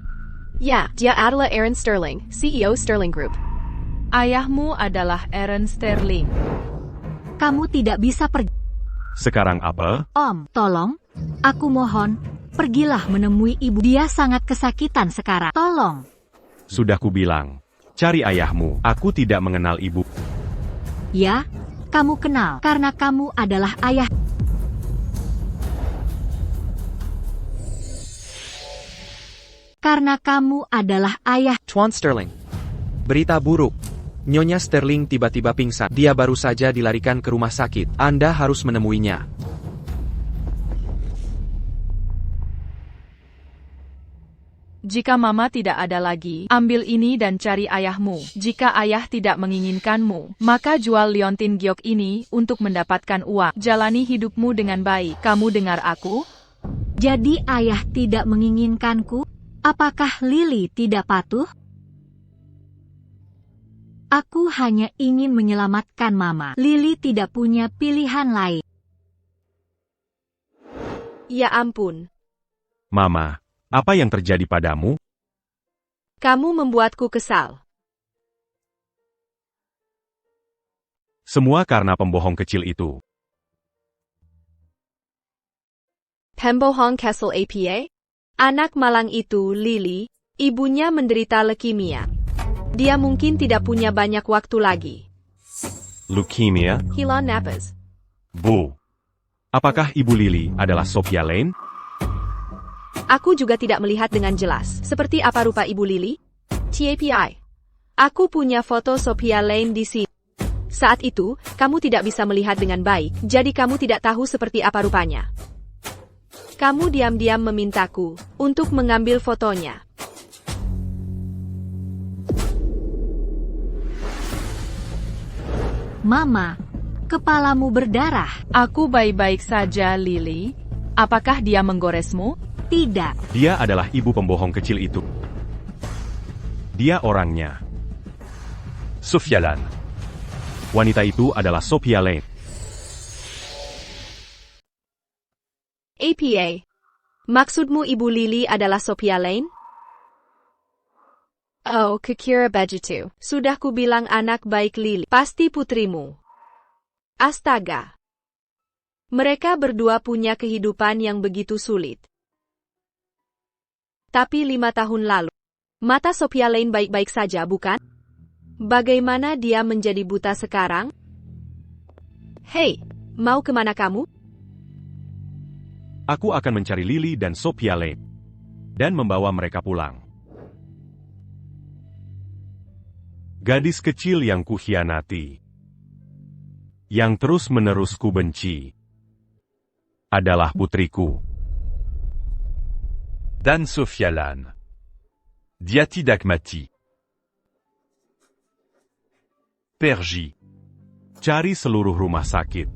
Ya, dia adalah Aaron Sterling, CEO Sterling Group. Ayahmu adalah Aaron Sterling. Kamu tidak bisa pergi. Sekarang apa? Om, tolong. Aku mohon, pergilah menemui ibu. Dia sangat kesakitan sekarang. Tolong. Sudah kubilang. Cari ayahmu. Aku tidak mengenal ibu. Ya, kamu kenal karena kamu adalah ayah. Karena kamu adalah ayah. Tuan Sterling. Berita buruk. Nyonya Sterling tiba-tiba pingsan. Dia baru saja dilarikan ke rumah sakit. Anda harus menemuinya. Jika Mama tidak ada lagi, ambil ini dan cari ayahmu. Jika ayah tidak menginginkanmu, maka jual liontin giok ini untuk mendapatkan uang. Jalani hidupmu dengan baik. Kamu dengar aku? Jadi ayah tidak menginginkanku? Apakah Lily tidak patuh? Aku hanya ingin menyelamatkan Mama. Lily tidak punya pilihan lain. Ya ampun, Mama, apa yang terjadi padamu? kamu membuatku kesal. Semua karena pembohong kecil itu. Pembohong Castle APA? Anak malang itu, Lily, ibunya menderita leukemia. Dia mungkin tidak punya banyak waktu lagi. Leukemia? Hilang napas. Bu. Apakah Ibu Lily adalah Sophia Lane? Aku juga tidak melihat dengan jelas. Seperti apa rupa Ibu Lily? TAPI. Aku punya foto Sophia Lane di sini. Saat itu, kamu tidak bisa melihat dengan baik, jadi kamu tidak tahu seperti apa rupanya. Kamu diam-diam memintaku untuk mengambil fotonya. Mama, kepalamu berdarah. Aku baik-baik saja, Lily. Apakah dia menggoresmu? Tidak. Dia adalah ibu pembohong kecil itu. Dia orangnya. Sophia Lane. Wanita itu adalah Sophia Lane. APA. Maksudmu Ibu Lily adalah Sophia Lane? Oh, Kekira Bajitu. Sudah kubilang anak baik Lily. Pasti putrimu. Astaga. Mereka berdua punya kehidupan yang begitu sulit. Tapi 5 tahun lalu, mata Sophia Lane baik-baik saja, bukan? Bagaimana dia menjadi buta sekarang? Hei, mau kemana kamu? Aku akan mencari Lily dan Sophia Lane. Dan membawa mereka pulang. Gadis kecil yang kukhianati. Yang terus-menerus ku benci. Adalah putriku. Dan Sophia Lane. Diati Dagmati. Pergi. Cari seluruh rumah sakit.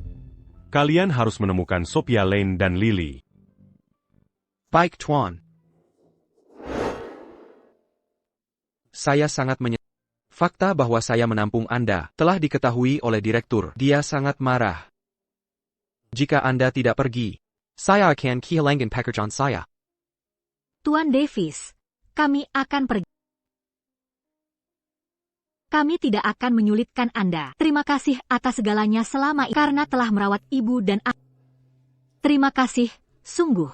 Kalian harus menemukan Sophia Lane dan Lily. Baik, Tuan. Saya sangat menyesal. Fakta bahwa saya menampung Anda telah diketahui oleh direktur. Dia sangat marah. Jika Anda tidak pergi, saya akan kehilangan pekerjaan saya. Tuan Davis, kami akan pergi. Kami tidak akan menyulitkan Anda. Terima kasih atas segalanya selama ini karena telah merawat ibu dan aku. Terima kasih, sungguh.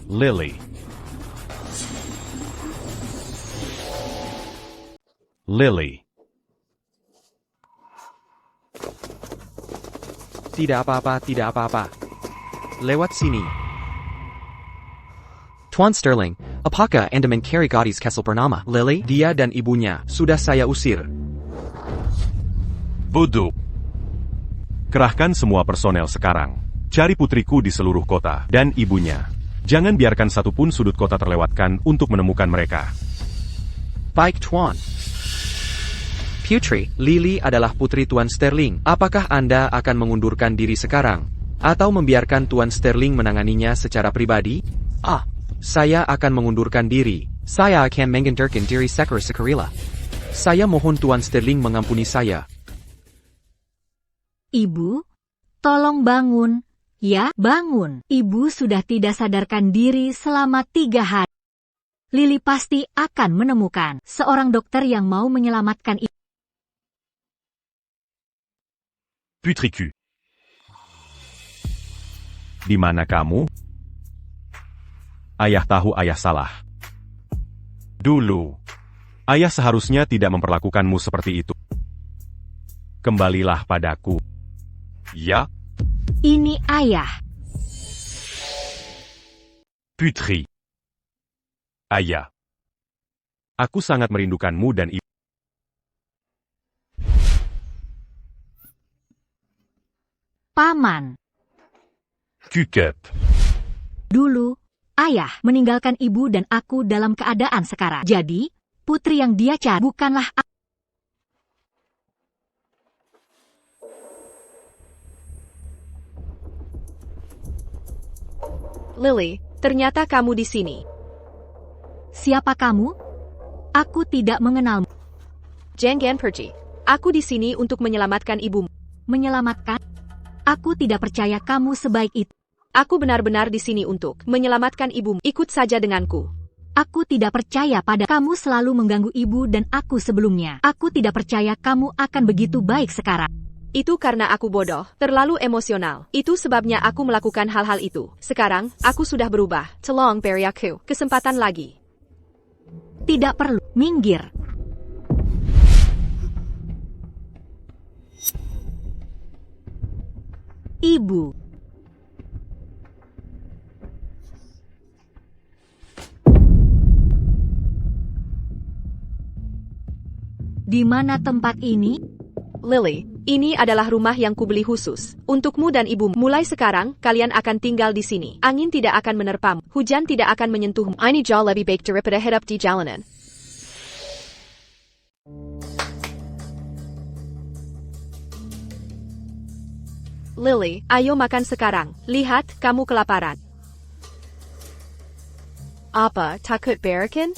Lily. Lily. Tidak apa-apa, tidak apa-apa. Lewat sini. Tuan Sterling, apakah Anda mencari gadis Castle Purnama? Lily, dia dan ibunya sudah saya usir. Bodoh. Kerahkan semua personel sekarang. Cari putriku di seluruh kota dan ibunya. Jangan biarkan satupun sudut kota terlewatkan untuk menemukan mereka. Baik, Tuan. Putri, Lily adalah putri Tuan Sterling. Apakah Anda akan mengundurkan diri sekarang? Atau membiarkan Tuan Sterling menanganinya secara pribadi? Saya akan mengundurkan diri. saya akan mengundurkan diri sekarang. Saya mohon Tuan Sterling mengampuni saya. Ibu, tolong bangun. Ya, bangun. Ibu sudah tidak sadarkan diri selama 3 hari. Lily pasti akan menemukan seorang dokter yang mau menyelamatkan ibu. Putriku. Di mana kamu? Ayah tahu ayah salah. Dulu, ayah seharusnya tidak memperlakukanmu seperti itu. Kembalilah padaku. Ya. Ini ayah. Putri. Ayah. Aku sangat merindukanmu dan ibu. Paman. Kukup. Dulu, ayah meninggalkan ibu dan aku dalam keadaan sekarang. Jadi, putri yang dia cari bukanlah Lily, ternyata kamu di sini. Siapa kamu? Aku tidak mengenalmu. Jangan pergi. Aku di sini untuk menyelamatkan ibumu. Menyelamatkan? Aku tidak percaya kamu sebaik itu. Aku benar-benar di sini untuk menyelamatkan ibumu. Ikut saja denganku. Aku tidak percaya pada kamu selalu mengganggu ibu dan aku sebelumnya. Aku tidak percaya kamu akan begitu baik sekarang. Itu karena aku bodoh, terlalu emosional. Itu sebabnya aku melakukan hal-hal itu. Sekarang, aku sudah berubah. Tolong beri aku kesempatan lagi. Tidak perlu, minggir. Ibu. Di mana tempat ini? Lily, ini adalah rumah yang kubeli khusus untukmu dan ibumu. Mulai sekarang, kalian akan tinggal di sini. Angin tidak akan menerpamu. Hujan tidak akan menyentuhmu. Ini jauh lebih baik daripada hidup di jalanan. Lily, ayo makan sekarang. Lihat, kamu kelaparan. Apa, takut berakin?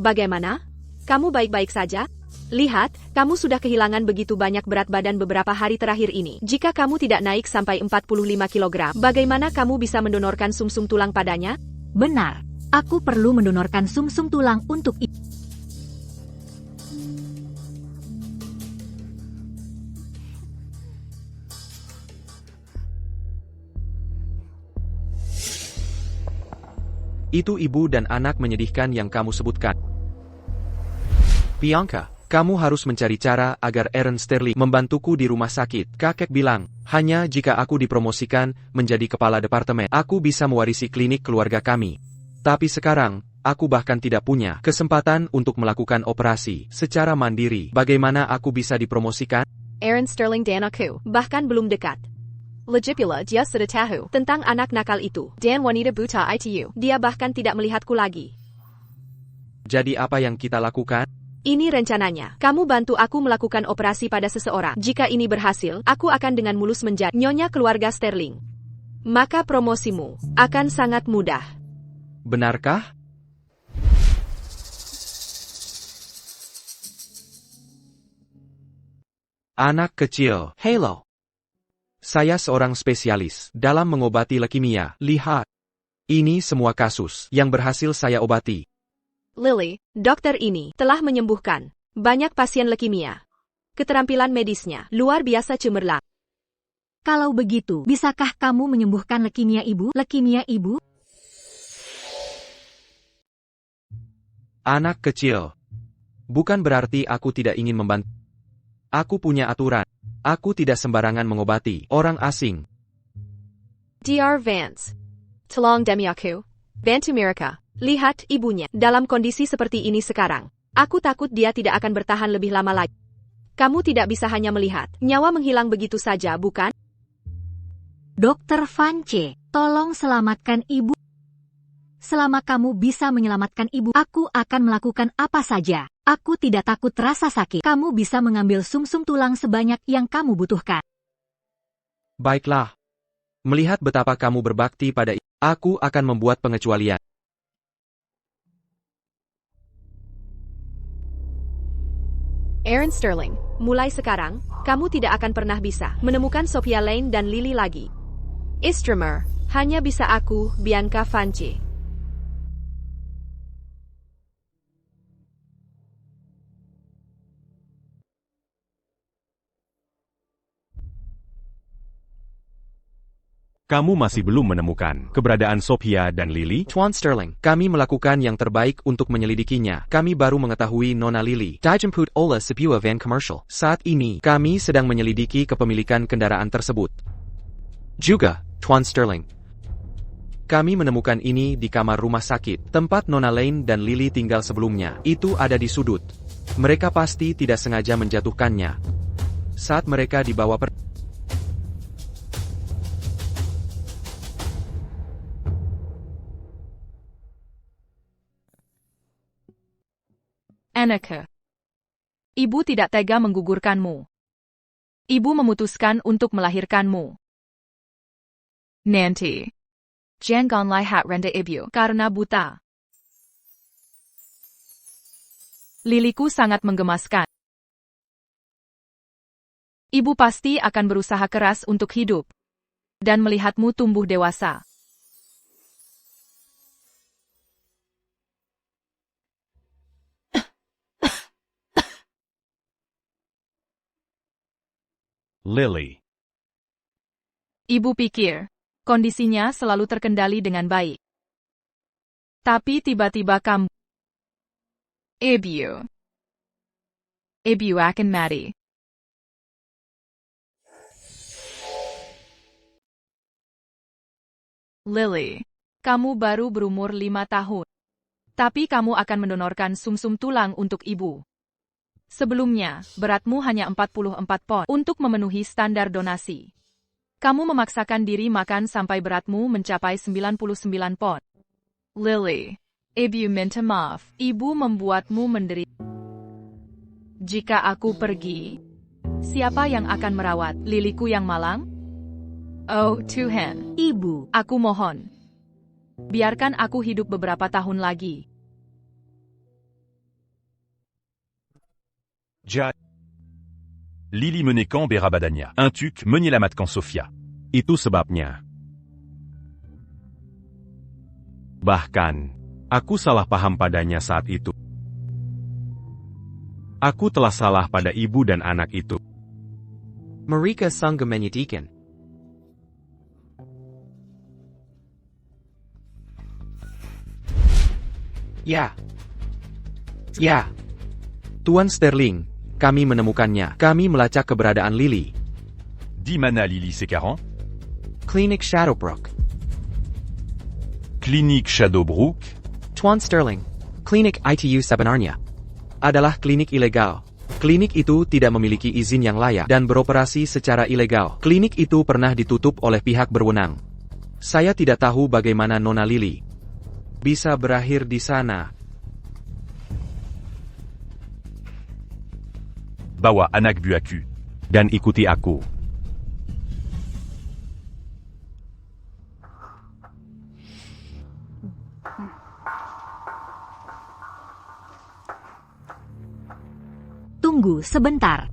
Bagaimana? Kamu baik-baik saja? Lihat, kamu sudah kehilangan begitu banyak berat badan beberapa hari terakhir ini. Jika kamu tidak naik sampai 45 kg, bagaimana kamu bisa mendonorkan sumsum tulang padanya? Benar, aku perlu mendonorkan sumsum tulang untuk ibu. Itu ibu dan anak menyedihkan yang kamu sebutkan. Bianca, kamu harus mencari cara agar Aaron Sterling membantuku di rumah sakit. Kakek bilang, hanya jika aku dipromosikan menjadi kepala departemen, aku bisa mewarisi klinik keluarga kami. Tapi sekarang, aku bahkan tidak punya kesempatan untuk melakukan operasi secara mandiri. Bagaimana aku bisa dipromosikan? Aaron Sterling dan aku, bahkan belum dekat. Lagipula dia sudah tahu tentang anak nakal itu. Dan wanita buta itu, dia bahkan tidak melihatku lagi. Jadi apa yang kita lakukan? Ini rencananya. Kamu bantu aku melakukan operasi pada seseorang. Jika ini berhasil, aku akan dengan mulus menjadi nyonya keluarga Sterling. Maka promosimu akan sangat mudah. Benarkah? Anak kecil, hello. Saya seorang spesialis dalam mengobati leukemia. Lihat. Ini semua kasus yang berhasil saya obati. Lily, dokter ini telah menyembuhkan banyak pasien leukemia. Keterampilan medisnya luar biasa cemerlang. Kalau begitu, bisakah kamu menyembuhkan leukemia ibu? Leukemia ibu? Anak kecil. Bukan berarti aku tidak ingin membantu. Aku punya aturan. Aku tidak sembarangan mengobati orang asing. Dr. Vance. Tolong demi aku. Bantu mereka. Lihat ibunya dalam kondisi seperti ini sekarang. Aku takut dia tidak akan bertahan lebih lama lagi. Kamu tidak bisa hanya melihat nyawa menghilang begitu saja, bukan? Dokter Vance, tolong selamatkan ibu. Selama kamu bisa menyelamatkan ibu, aku akan melakukan apa saja. Aku tidak takut rasa sakit. Kamu bisa mengambil sumsum tulang sebanyak yang kamu butuhkan. Baiklah. Melihat betapa kamu berbakti pada aku akan membuat pengecualian. Aaron Sterling. Mulai sekarang, kamu tidak akan pernah bisa menemukan Sophia Lane dan Lily lagi. Istremer, hanya bisa aku, Bianca Vance. Kamu masih belum menemukan keberadaan Sophia dan Lily? Tuan Sterling, kami melakukan yang terbaik untuk menyelidikinya. Kami baru mengetahui Nona Lily Dijemput oleh sebuah van commercial. Saat ini, kami sedang menyelidiki kepemilikan kendaraan tersebut. Juga, Tuan Sterling. Kami menemukan ini di kamar rumah sakit, tempat Nona Lane dan Lily tinggal sebelumnya. Itu ada di sudut. Mereka pasti tidak sengaja menjatuhkannya. Saat mereka dibawa Anneke. Ibu tidak tega menggugurkanmu. Ibu memutuskan untuk melahirkanmu. Nanti. Jangan lihat rendah ibu karena buta. Liliku sangat menggemaskan. Ibu pasti akan berusaha keras untuk hidup. Dan melihatmu tumbuh dewasa. Lily. Ibu pikir, kondisinya selalu terkendali dengan baik. Tapi tiba-tiba kamu... Ibu akan mati. Lily, kamu baru berumur 5 tahun. Tapi kamu akan mendonorkan sumsum tulang untuk ibu. Sebelumnya, beratmu hanya 44 pon untuk memenuhi standar donasi. Kamu memaksakan diri makan sampai beratmu mencapai 99 pon. Lily, ibu minta maaf, ibu membuatmu menderita. Jika aku pergi, siapa yang akan merawat Liliku yang malang? Oh Tuhan, Ibu, aku mohon. Biarkan aku hidup beberapa tahun lagi. Lily Menekan Berabadania. Un tuc Menyelamatkan Sofia. Itu sebabnya. Bahkan, aku salah paham padanya saat itu. Aku telah salah pada ibu dan anak itu. Mereka sanggup menyedihkan. Ya. Tuan Sterling, kami menemukannya. Kami melacak keberadaan Lily. Di mana Lily Secaran? Klinik Shadowbrook. Clinique Shadowbrook. Tuan Sterling. Klinik ITU sebenarnya Adalah klinik ilegal. Klinik itu tidak memiliki izin yang layak dan beroperasi secara ilegal. Klinik itu pernah ditutup oleh pihak berwenang. Saya tidak tahu bagaimana Nona Lily bisa berakhir di sana. Bawa anak buahku. Dan ikuti aku. tunggu sebentar.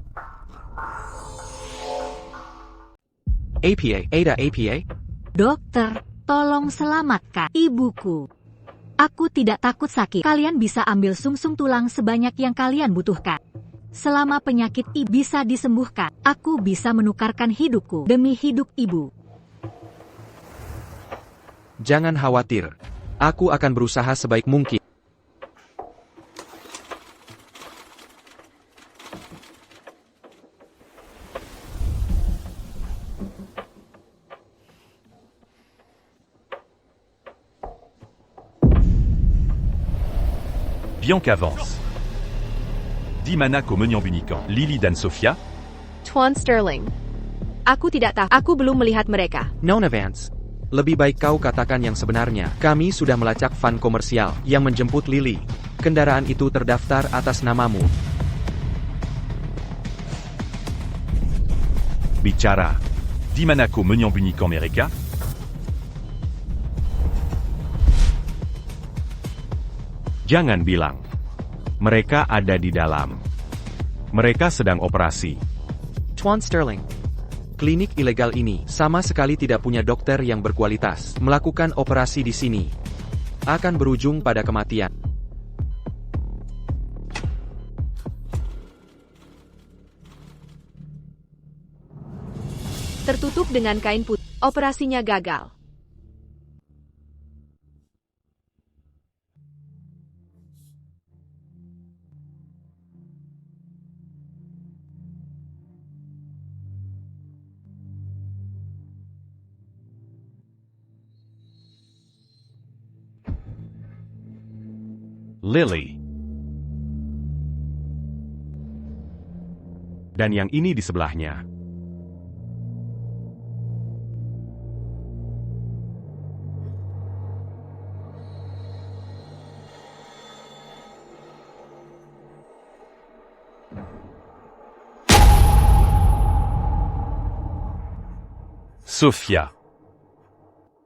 Ada APA? Dokter, tolong selamatkan ibuku. Aku tidak takut sakit. Kalian bisa ambil sumsum tulang sebanyak yang kalian butuhkan. Selama penyakit ibu bisa disembuhkan, aku bisa menukarkan hidupku demi hidup ibu. Jangan khawatir. Aku akan berusaha sebaik mungkin. Bianca avance. Di mana kau menyembunyikan Lily dan Sofia? Tuan Sterling. Aku tidak tahu. Aku belum melihat mereka. Nona Vance. Lebih baik kau katakan yang sebenarnya. Kami sudah melacak van komersial yang menjemput Lily. Kendaraan itu terdaftar atas namamu. Bicara. Di mana kau menyembunyikan mereka? Jangan bilang. Mereka ada di dalam. Mereka sedang operasi. Tuan Sterling. Klinik ilegal ini sama sekali tidak punya dokter yang berkualitas. Melakukan operasi di sini akan berujung pada kematian. Tertutup dengan kain putih. Operasinya gagal. Lily. Dan yang ini di sebelahnya. Sofia.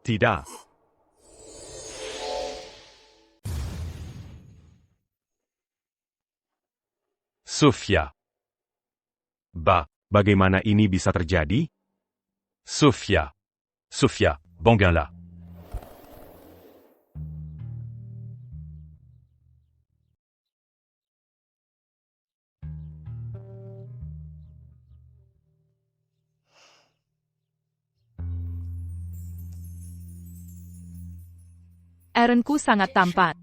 Tidak. Sofia. Bagaimana ini bisa terjadi? Sofia. Sofia, Banguin-la. Aaronku sangat tampan.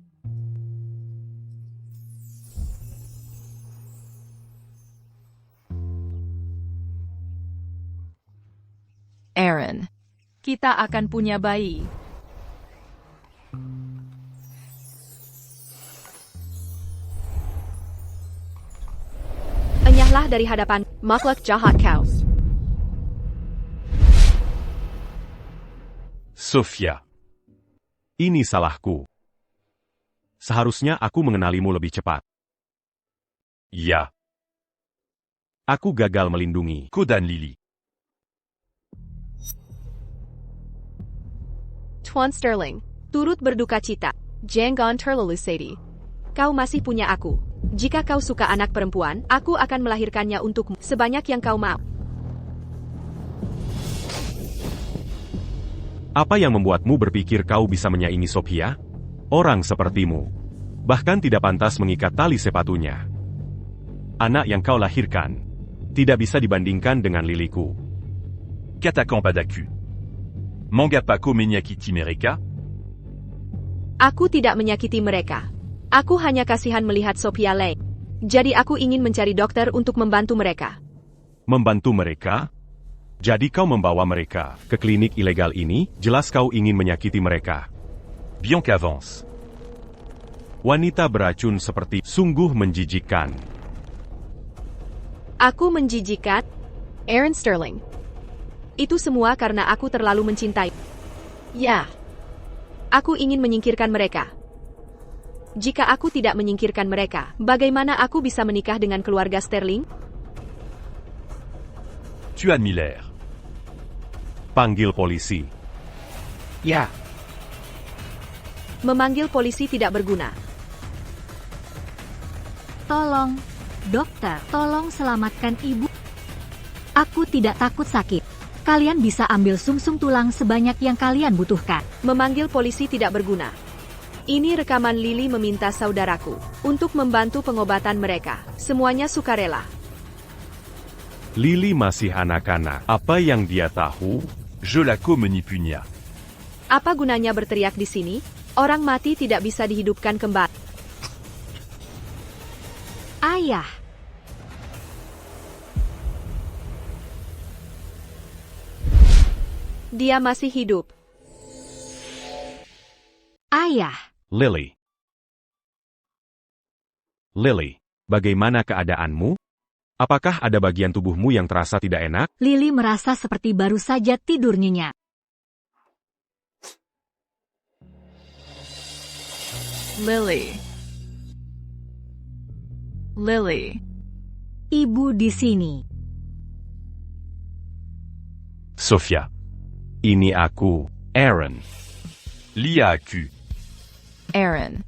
Aaron, kita akan punya bayi. Enyahlah dari hadapan makhluk jahat kau. Sofia. Ini salahku. Seharusnya aku mengenalimu lebih cepat. Ya. Aku gagal melindungi. Kodan Lily. Tuan Sterling, turut berduka cita. Jangan terlalu sedih. Kau masih punya aku. Jika kau suka anak perempuan, aku akan melahirkannya untukmu sebanyak yang kau mau. Apa yang membuatmu berpikir kau bisa menyaingi Sophia? Orang sepertimu bahkan tidak pantas mengikat tali sepatunya. Anak yang kau lahirkan tidak bisa dibandingkan dengan Liliku. Katakan padaku. Mangapako menyakiti mereka? Aku tidak menyakiti mereka. Aku hanya kasihan melihat Sophia Lei. Jadi aku ingin mencari dokter untuk membantu mereka. Membantu mereka? Jadi kau membawa mereka ke klinik ilegal ini, jelas kau ingin menyakiti mereka. Bien qu'avance. Wanita beracun seperti sungguh menjijikkan. Aku menjijikan? Aaron Sterling. Itu semua karena aku terlalu mencintai. Ya. Aku ingin menyingkirkan mereka. Jika aku tidak menyingkirkan mereka, bagaimana aku bisa menikah dengan keluarga Sterling? Tuan Miller. Panggil polisi. Ya. Memanggil polisi tidak berguna. Tolong, dokter, tolong selamatkan ibu. Aku tidak takut sakit. Kalian bisa ambil sumsum tulang sebanyak yang kalian butuhkan. Memanggil polisi tidak berguna. Ini rekaman Lily meminta saudaraku untuk membantu pengobatan mereka. Semuanya sukarela. Lily masih anak-anak. Apa yang dia tahu? Je la communipunia. Apa gunanya berteriak di sini? Orang mati tidak bisa dihidupkan kembali. Ayah, Dia masih hidup. ayah. Lily. Lily, bagaimana keadaanmu? Apakah ada bagian tubuhmu yang terasa tidak enak? Lily merasa seperti baru saja tidur nyenyak. Lily. Lily. Ibu di sini. Sofia. Ini aku, Aaron. Lia aku. Aaron.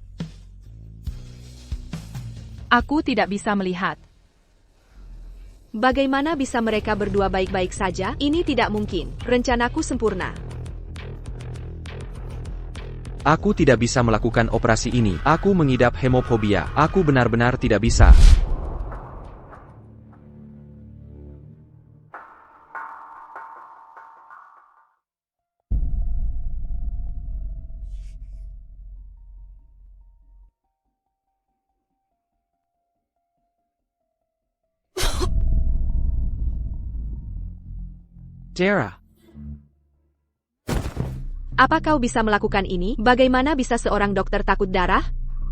Aku tidak bisa melihat. Bagaimana bisa mereka berdua baik-baik saja? Ini tidak mungkin. Rencanaku sempurna. Aku tidak bisa melakukan operasi ini. Aku mengidap hemofobia. Aku benar-benar tidak bisa. Dara. Apa kau bisa melakukan ini? Bagaimana bisa seorang dokter takut darah?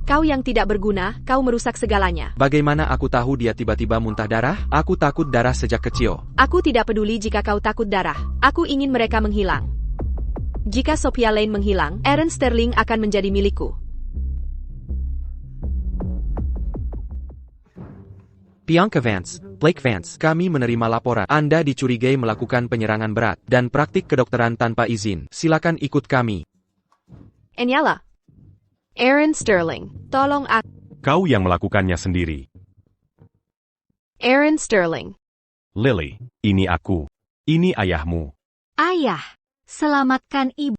Kau yang tidak berguna, kau merusak segalanya. Bagaimana aku tahu dia tiba-tiba muntah darah? Aku takut darah sejak kecil. Aku tidak peduli jika kau takut darah. Aku ingin mereka menghilang. Jika Sophia Lane menghilang, Aaron Sterling akan menjadi milikku. Bianca Vance, Blake Vance, kami menerima laporan. Anda dicurigai melakukan penyerangan berat dan praktik kedokteran tanpa izin. Silakan ikut kami. Enyala. Aaron Sterling, tolong aku. Kau yang melakukannya sendiri. Aaron Sterling. Lily, ini aku. Ini ayahmu. Ayah, selamatkan ibu.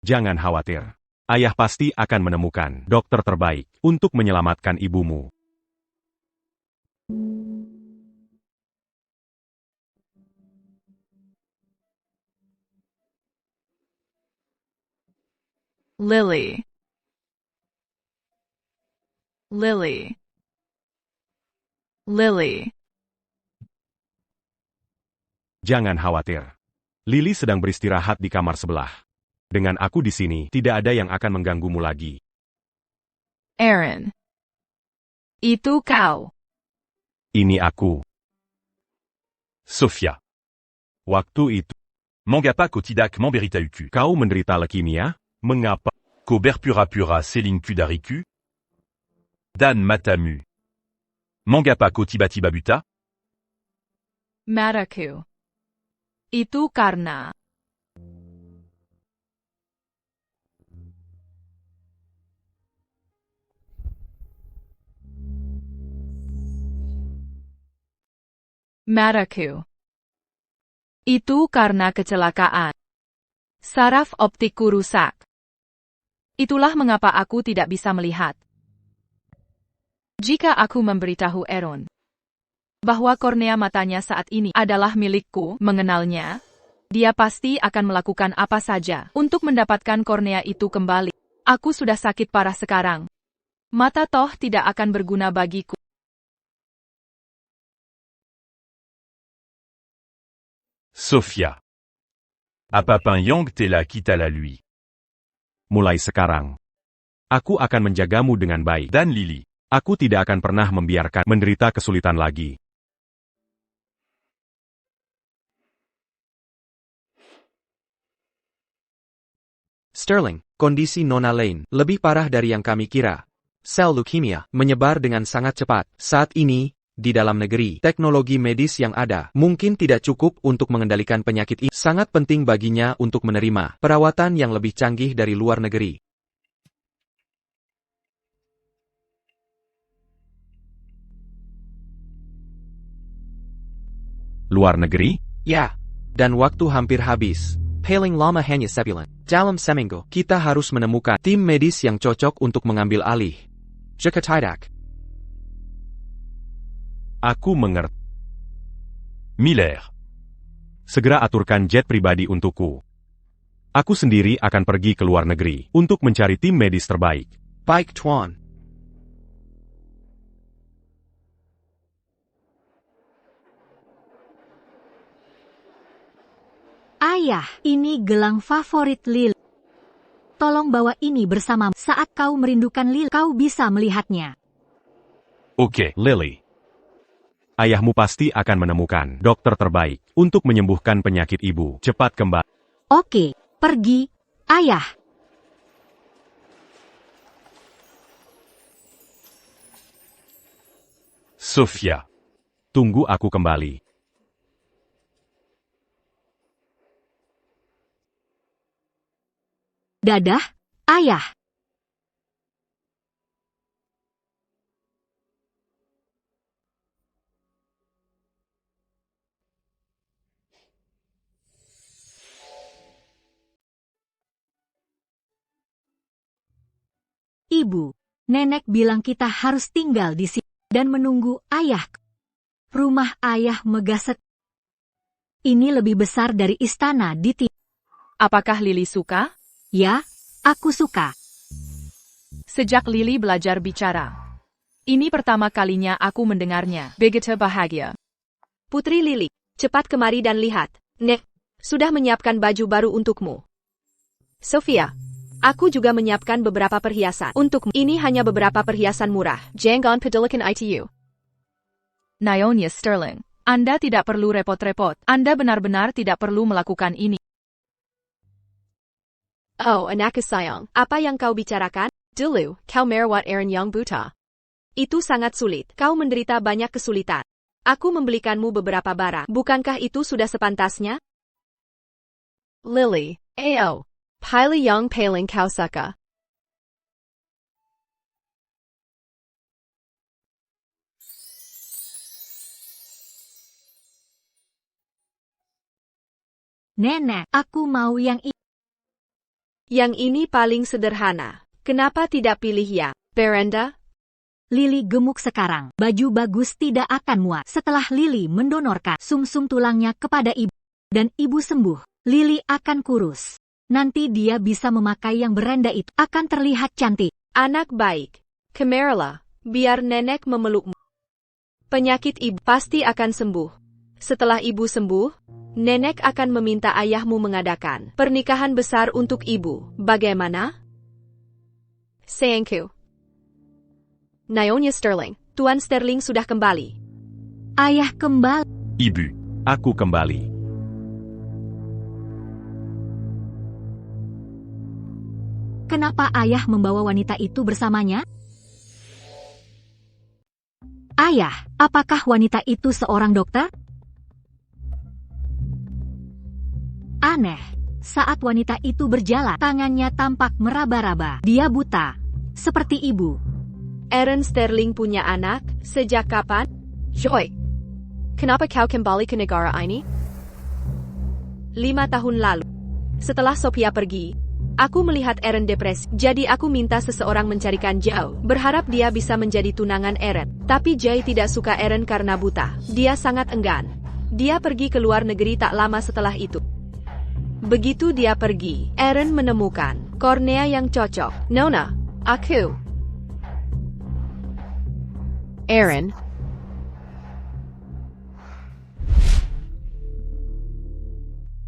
Jangan khawatir. Ayah pasti akan menemukan dokter terbaik untuk menyelamatkan ibumu. Lily. Lily. Lily. Jangan khawatir. Lily sedang beristirahat di kamar sebelah. Dengan aku di sini, tidak ada yang akan mengganggumu lagi. Aaron. Itu kau. Ini aku. Sophia. Waktu itu, Mangapa Kotidak Mamberita Uku. kau menderita leukemia? Mengapa? Kober Pura Pura Selin Kudariku. Dan Matamu. Mangapa Kotibati Babuta. Mataku. Itu karena. Mataku. Itu karena kecelakaan. Saraf optikku rusak. Itulah mengapa aku tidak bisa melihat. Jika aku memberitahu Aaron bahwa kornea matanya saat ini adalah milikku, mengenalnya, dia pasti akan melakukan apa saja untuk mendapatkan kornea itu kembali. Aku sudah sakit parah sekarang. Mata toh tidak akan berguna bagiku. Sophia. Apapin Yang Tela Kitala lui. Mulai sekarang, aku akan menjagamu dengan baik. Dan Lily. Aku tidak akan pernah membiarkan menderita kesulitan lagi. Sterling, kondisi Nona Lane lebih parah dari yang kami kira. Sel leukemia menyebar dengan sangat cepat. Saat ini, di dalam negeri, teknologi medis yang ada mungkin tidak cukup untuk mengendalikan penyakit ini. Sangat penting baginya untuk menerima perawatan yang lebih canggih dari luar negeri. Luar negeri? Ya, dan waktu hampir habis. Paling lama hanya sebulan. Dalam seminggu, Kita harus menemukan tim medis yang cocok untuk mengambil alih. jika tidak, Aku mengerti. Miller. Segera aturkan jet pribadi untukku. Aku sendiri akan pergi ke luar negeri untuk mencari tim medis terbaik. Baik, Tuan. Ayah, ini gelang favorit Lily. Tolong bawa ini bersamamu. Saat kau merindukan Lily, kau bisa melihatnya. Ok. Lily. Ayahmu pasti akan menemukan dokter terbaik untuk menyembuhkan penyakit ibu. Cepat kembali. Oke, pergi, ayah. Sophia. Tunggu aku kembali. Dadah, ayah. Ibu, nenek bilang kita harus tinggal di sini dan menunggu ayah. Rumah ayah megah ini lebih besar dari istana di timur. Apakah Lily suka? Ya, aku suka. Sejak Lily belajar bicara. Ini pertama kalinya aku mendengarnya. Begitu bahagia. Putri Lily, cepat kemari dan lihat. Nek, sudah menyiapkan baju baru untukmu. Sophia, aku juga menyiapkan beberapa perhiasan untukmu. Ini hanya beberapa perhiasan murah. Jangan peduli itu. Nyonya Sterling, Anda tidak perlu repot-repot. Anda benar-benar tidak perlu melakukan ini. Oh, anakku sayang, apa yang kau bicarakan? Dulu, kau merawat Aaron yang buta. Itu sangat sulit. Kau menderita banyak kesulitan. Aku membelikanmu beberapa barang. Bukankah itu sudah sepantasnya? Lily, ayo. Pilih yang paling kau suka. Nenek, aku mau yang ini. Yang ini paling sederhana. Kenapa tidak pilih yang Berenda? Lily gemuk sekarang. Baju bagus tidak akan muat. Setelah Lily mendonorkan sumsum tulangnya kepada ibu dan ibu sembuh, Lily akan kurus. Nanti dia bisa memakai yang berenda itu. Akan terlihat cantik. Anak baik. Kemerla, biar nenek memelukmu. Penyakit ibu pasti akan sembuh. Setelah ibu sembuh, nenek akan meminta ayahmu mengadakan pernikahan besar untuk ibu. Bagaimana? Sayangku. Nyonya Sterling, Tuan Sterling sudah kembali. Ayah kembali. Ibu. Aku kembali. Kenapa ayah membawa wanita itu bersamanya? Ayah, apakah wanita itu seorang dokter? Aneh, saat wanita itu berjalan, tangannya tampak meraba-raba. Dia buta, seperti ibu. Aaron Sterling punya anak, sejak kapan? Joy, kenapa kau kembali ke negara ini? 5 tahun lalu. Setelah Sophia pergi, aku melihat Aaron depresi, jadi aku minta seseorang mencarikan Joe, berharap dia bisa menjadi tunangan Aaron. Tapi Joy tidak suka Aaron karena buta. Dia sangat enggan. Dia pergi ke luar negeri tak lama setelah itu. Begitu dia pergi, Aaron menemukan kornea yang cocok. Nona, aku. Aaron.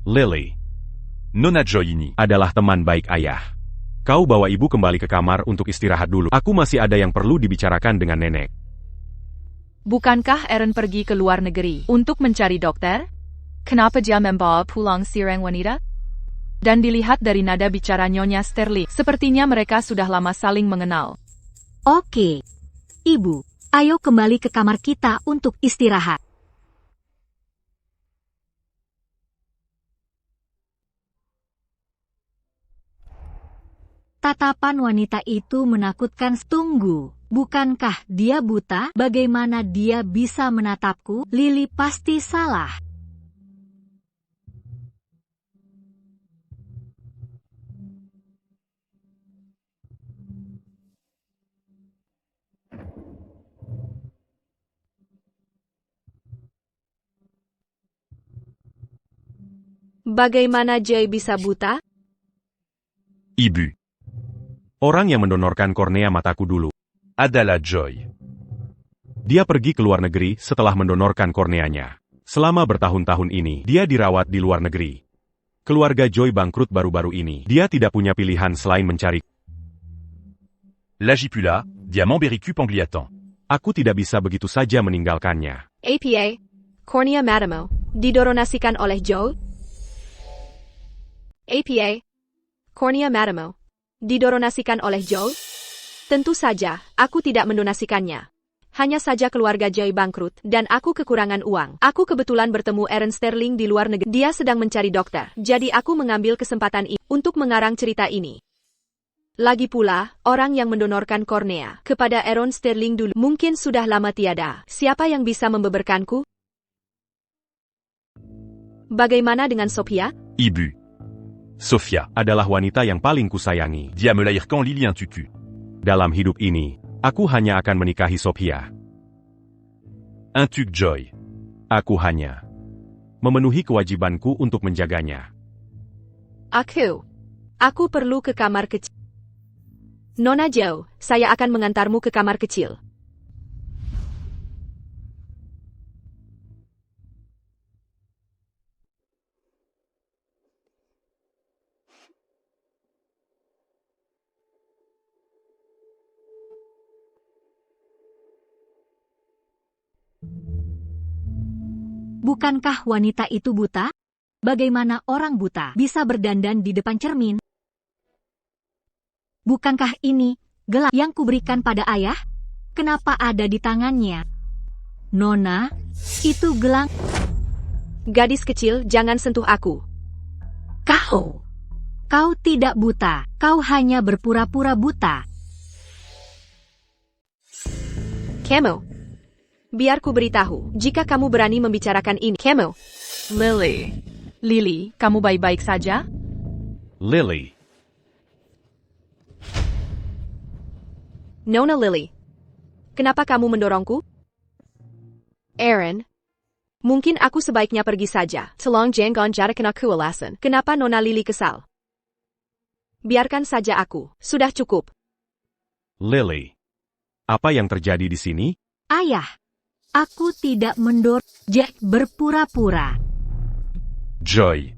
Lily Nona Joy ini. adalah teman baik ayah. Kau bawa ibu kembali ke kamar untuk istirahat dulu. Aku masih ada yang perlu dibicarakan dengan nenek. Bukankah Aaron pergi ke luar negeri untuk mencari dokter? Kenapa dia membawa pulang seorang wanita? Dan dilihat dari nada bicara Nyonya Sterling, sepertinya mereka sudah lama saling mengenal. Oke. Ibu, ayo kembali ke kamar kita untuk istirahat. Tatapan wanita itu menakutkan. Tunggu, bukankah dia buta? Bagaimana dia bisa menatapku? Lily pasti salah. Bagaimana Joy bisa buta? Ibu. Orang yang mendonorkan kornea mataku dulu. Adalah Joy. Dia pergi ke luar negeri setelah mendonorkan korneanya. Selama bertahun-tahun ini, dia dirawat di luar negeri. Keluarga Joy bangkrut baru-baru ini. Dia tidak punya pilihan selain mencari. L'agipula, diamant Bericue Pangliatan. Aku tidak bisa begitu saja meninggalkannya. APA, Cornea Madamo, didonasikan oleh Joe? APA, Cornea Madamo, didonasikan oleh Joe? Tentu saja, aku tidak mendonasikannya. Hanya saja keluarga Joy bangkrut, dan aku kekurangan uang. Aku kebetulan bertemu Aaron Sterling di luar negeri. Dia sedang mencari dokter, jadi aku mengambil kesempatan ini untuk mengarang cerita ini. Lagi pula, orang yang mendonorkan kornea kepada Aaron Sterling dulu mungkin sudah lama tiada. Siapa yang bisa membeberkanku? Bagaimana dengan Sophia? Ibu. Sophia. Adalah wanita yang paling kusayangi. Dia melahirkan Lily un tutu. Dalam hidup ini, aku hanya akan menikahi Sophia. Intuque Joy. Aku hanya memenuhi kewajibanku untuk menjaganya. Aku perlu ke kamar kecil. Nona Zhao, saya akan mengantarmu ke kamar kecil. Bukankah wanita itu buta? Bagaimana orang buta bisa berdandan di depan cermin? Bukankah ini gelang yang kuberikan pada ayah? Kenapa ada di tangannya? Nona, itu gelang. Gadis kecil, jangan sentuh aku. Kau tidak buta, kau hanya berpura-pura buta. Camo. Biar ku beritahu, jika kamu berani membicarakan ini. Camo. Lily, kamu baik-baik saja? Lily, Nona Lily. Kenapa kamu mendorongku? Aaron. Mungkin aku sebaiknya pergi saja. Tolong jangan jadikan aku alasan. Kenapa Nona Lily kesal? Biarkan saja aku. Sudah cukup. Lily. Apa yang terjadi di sini? Ayah, aku tidak mendorong. Jack berpura-pura. Joy.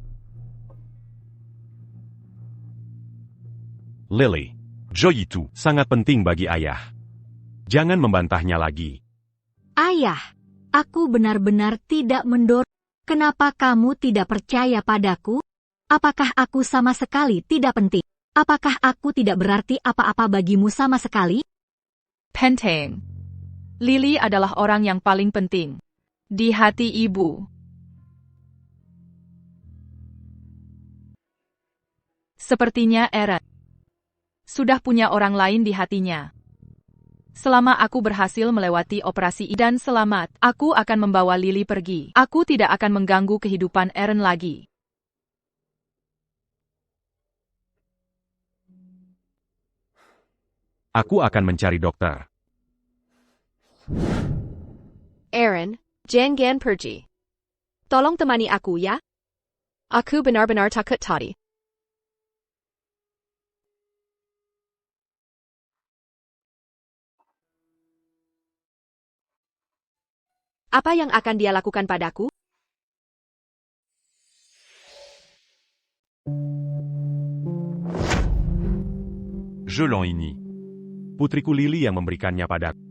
Lily. Joy itu. Sangat penting bagi ayah. Jangan membantahnya lagi. Ayah, aku benar-benar tidak mendorong. Kenapa kamu tidak percaya padaku? Apakah aku sama sekali tidak penting? Apakah aku tidak berarti apa-apa bagimu sama sekali? Penting. Lily adalah orang yang paling penting di hati ibu. Sepertinya Aaron sudah punya orang lain di hatinya. Selama aku berhasil melewati operasi dan selamat, aku akan membawa Lily pergi. Aku tidak akan mengganggu kehidupan Aaron lagi. Aku akan mencari dokter. Aaron, jangan pergi. Tolong temani aku ya. Aku benar-benar takut tadi. Apa yang akan dia lakukan padaku? Je l'enini. Putriku Lily yang memberikannya padaku.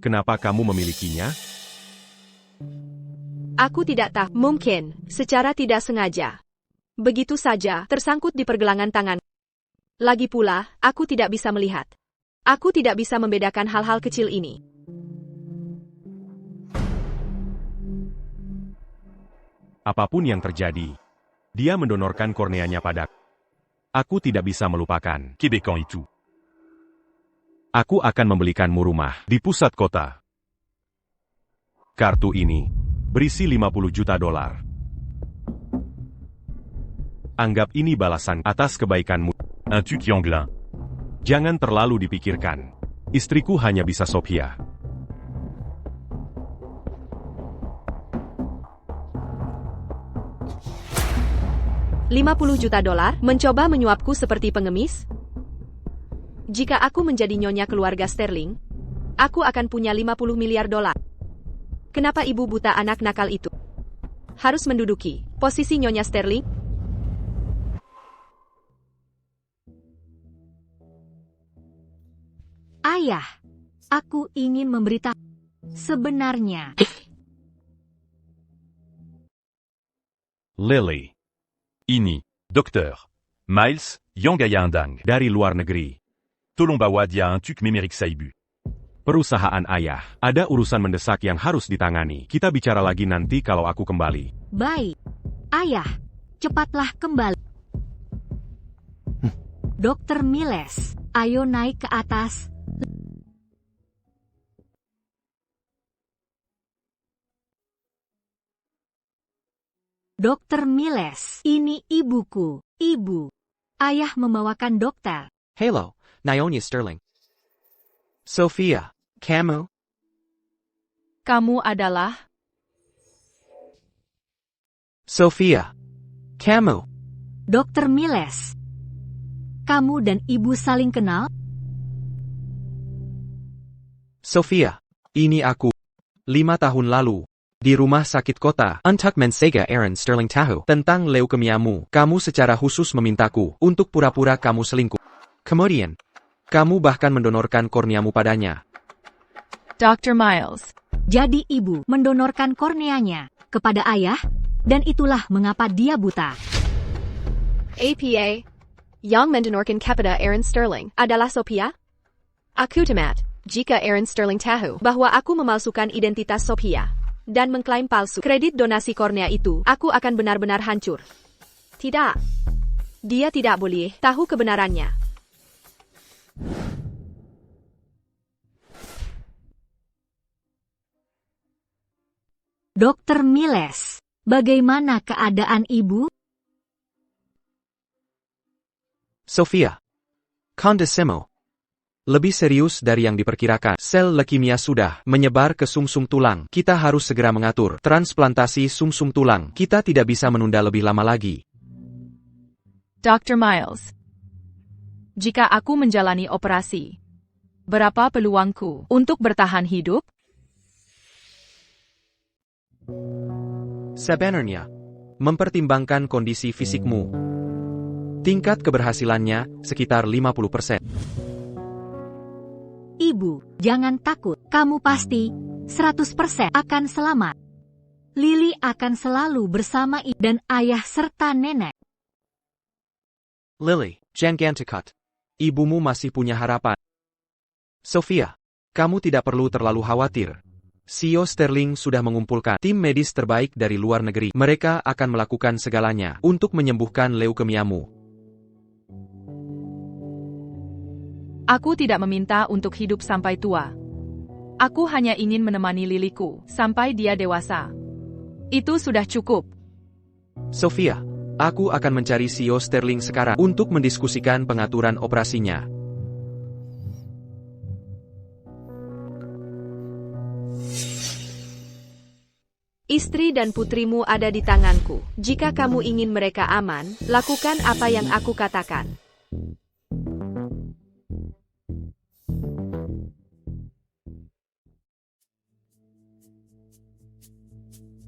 Kenapa kamu memilikinya? Aku tidak tahu. Mungkin, secara tidak sengaja. Begitu saja, tersangkut di pergelangan tangan. Lagi pula, aku tidak bisa melihat. Aku tidak bisa membedakan hal-hal kecil ini. Apapun yang terjadi, dia mendonorkan korneanya padaku. Aku tidak bisa melupakan. Québécois itu. Aku akan membelikanmu rumah di pusat kota. Kartu ini berisi 50 juta dolar. Anggap ini balasan atas kebaikanmu. Intuque Yanglin. Jangan terlalu dipikirkan. Istriku hanya bisa Sophia. $50 juta mencoba menyuapku seperti pengemis? Jika aku menjadi nyonya keluarga Sterling, aku akan punya $50 miliar. Kenapa ibu buta anak nakal itu harus menduduki posisi nyonya Sterling? Ayah, aku ingin memberitahu. Sebenarnya, Lily. Ini. Docteur. Miles, Yangaya Indang. Dari luar negeri. Tolong bawa dia Intuque Méméric Saibu. Perusahaan ayah. Ada urusan mendesak yang harus ditangani. Kita bicara lagi nanti kalau aku kembali. baik. Ayah, cepatlah kembali. Dokter Miles, ayo naik ke atas. Dokter Miles, ini ibuku. Ibu. Ayah membawakan dokter. Hello, Naomi Sterling. Sophia, kamu? Kamu adalah... Sophia, kamu? Dokter Miles. Kamu dan ibu saling kenal? Sophia, ini aku. 5 tahun lalu. Di rumah sakit kota. Untuk mensega Aaron Sterling tahu. Tentang leukemiamu, kamu secara khusus memintaku untuk pura-pura kamu selingkuh. Kemudian, kamu bahkan mendonorkan korneamu padanya. Dr. Miles. Jadi ibu mendonorkan korneanya kepada ayah, dan itulah mengapa dia buta. APA, yang mendonorkan kepada Aaron Sterling adalah Sophia? Aku tamat, jika Aaron Sterling tahu bahwa aku memalsukan identitas Sophia dan mengklaim palsu kredit donasi kornea itu, aku akan benar-benar hancur. Tidak. Dia tidak boleh tahu kebenarannya. Dokter Miles, bagaimana keadaan ibu? Sophia, kondisimu lebih serius dari yang diperkirakan. Sel leukemia sudah menyebar ke sumsum tulang. Kita harus segera mengatur transplantasi sumsum tulang. Kita tidak bisa menunda lebih lama lagi. Dr. Miles. Jika aku menjalani operasi, berapa peluangku untuk bertahan hidup? Sebenarnya, mempertimbangkan kondisi fisikmu, tingkat keberhasilannya sekitar 50%. Ibu, jangan takut. Kamu pasti 100% akan selamat. Lily akan selalu bersama ibu dan ayah serta nenek. Lily, jangan takut. Ibumu masih punya harapan. Sophia, kamu tidak perlu terlalu khawatir. CEO Sterling sudah mengumpulkan tim medis terbaik dari luar negeri. Mereka akan melakukan segalanya untuk menyembuhkan leukemiamu. Aku tidak meminta untuk hidup sampai tua. Aku hanya ingin menemani Liliku sampai dia dewasa. Itu sudah cukup. Sophia, aku akan mencari CEO Sterling sekarang untuk mendiskusikan pengaturan operasinya. Istri dan putrimu ada di tanganku. Jika kamu ingin mereka aman, lakukan apa yang aku katakan.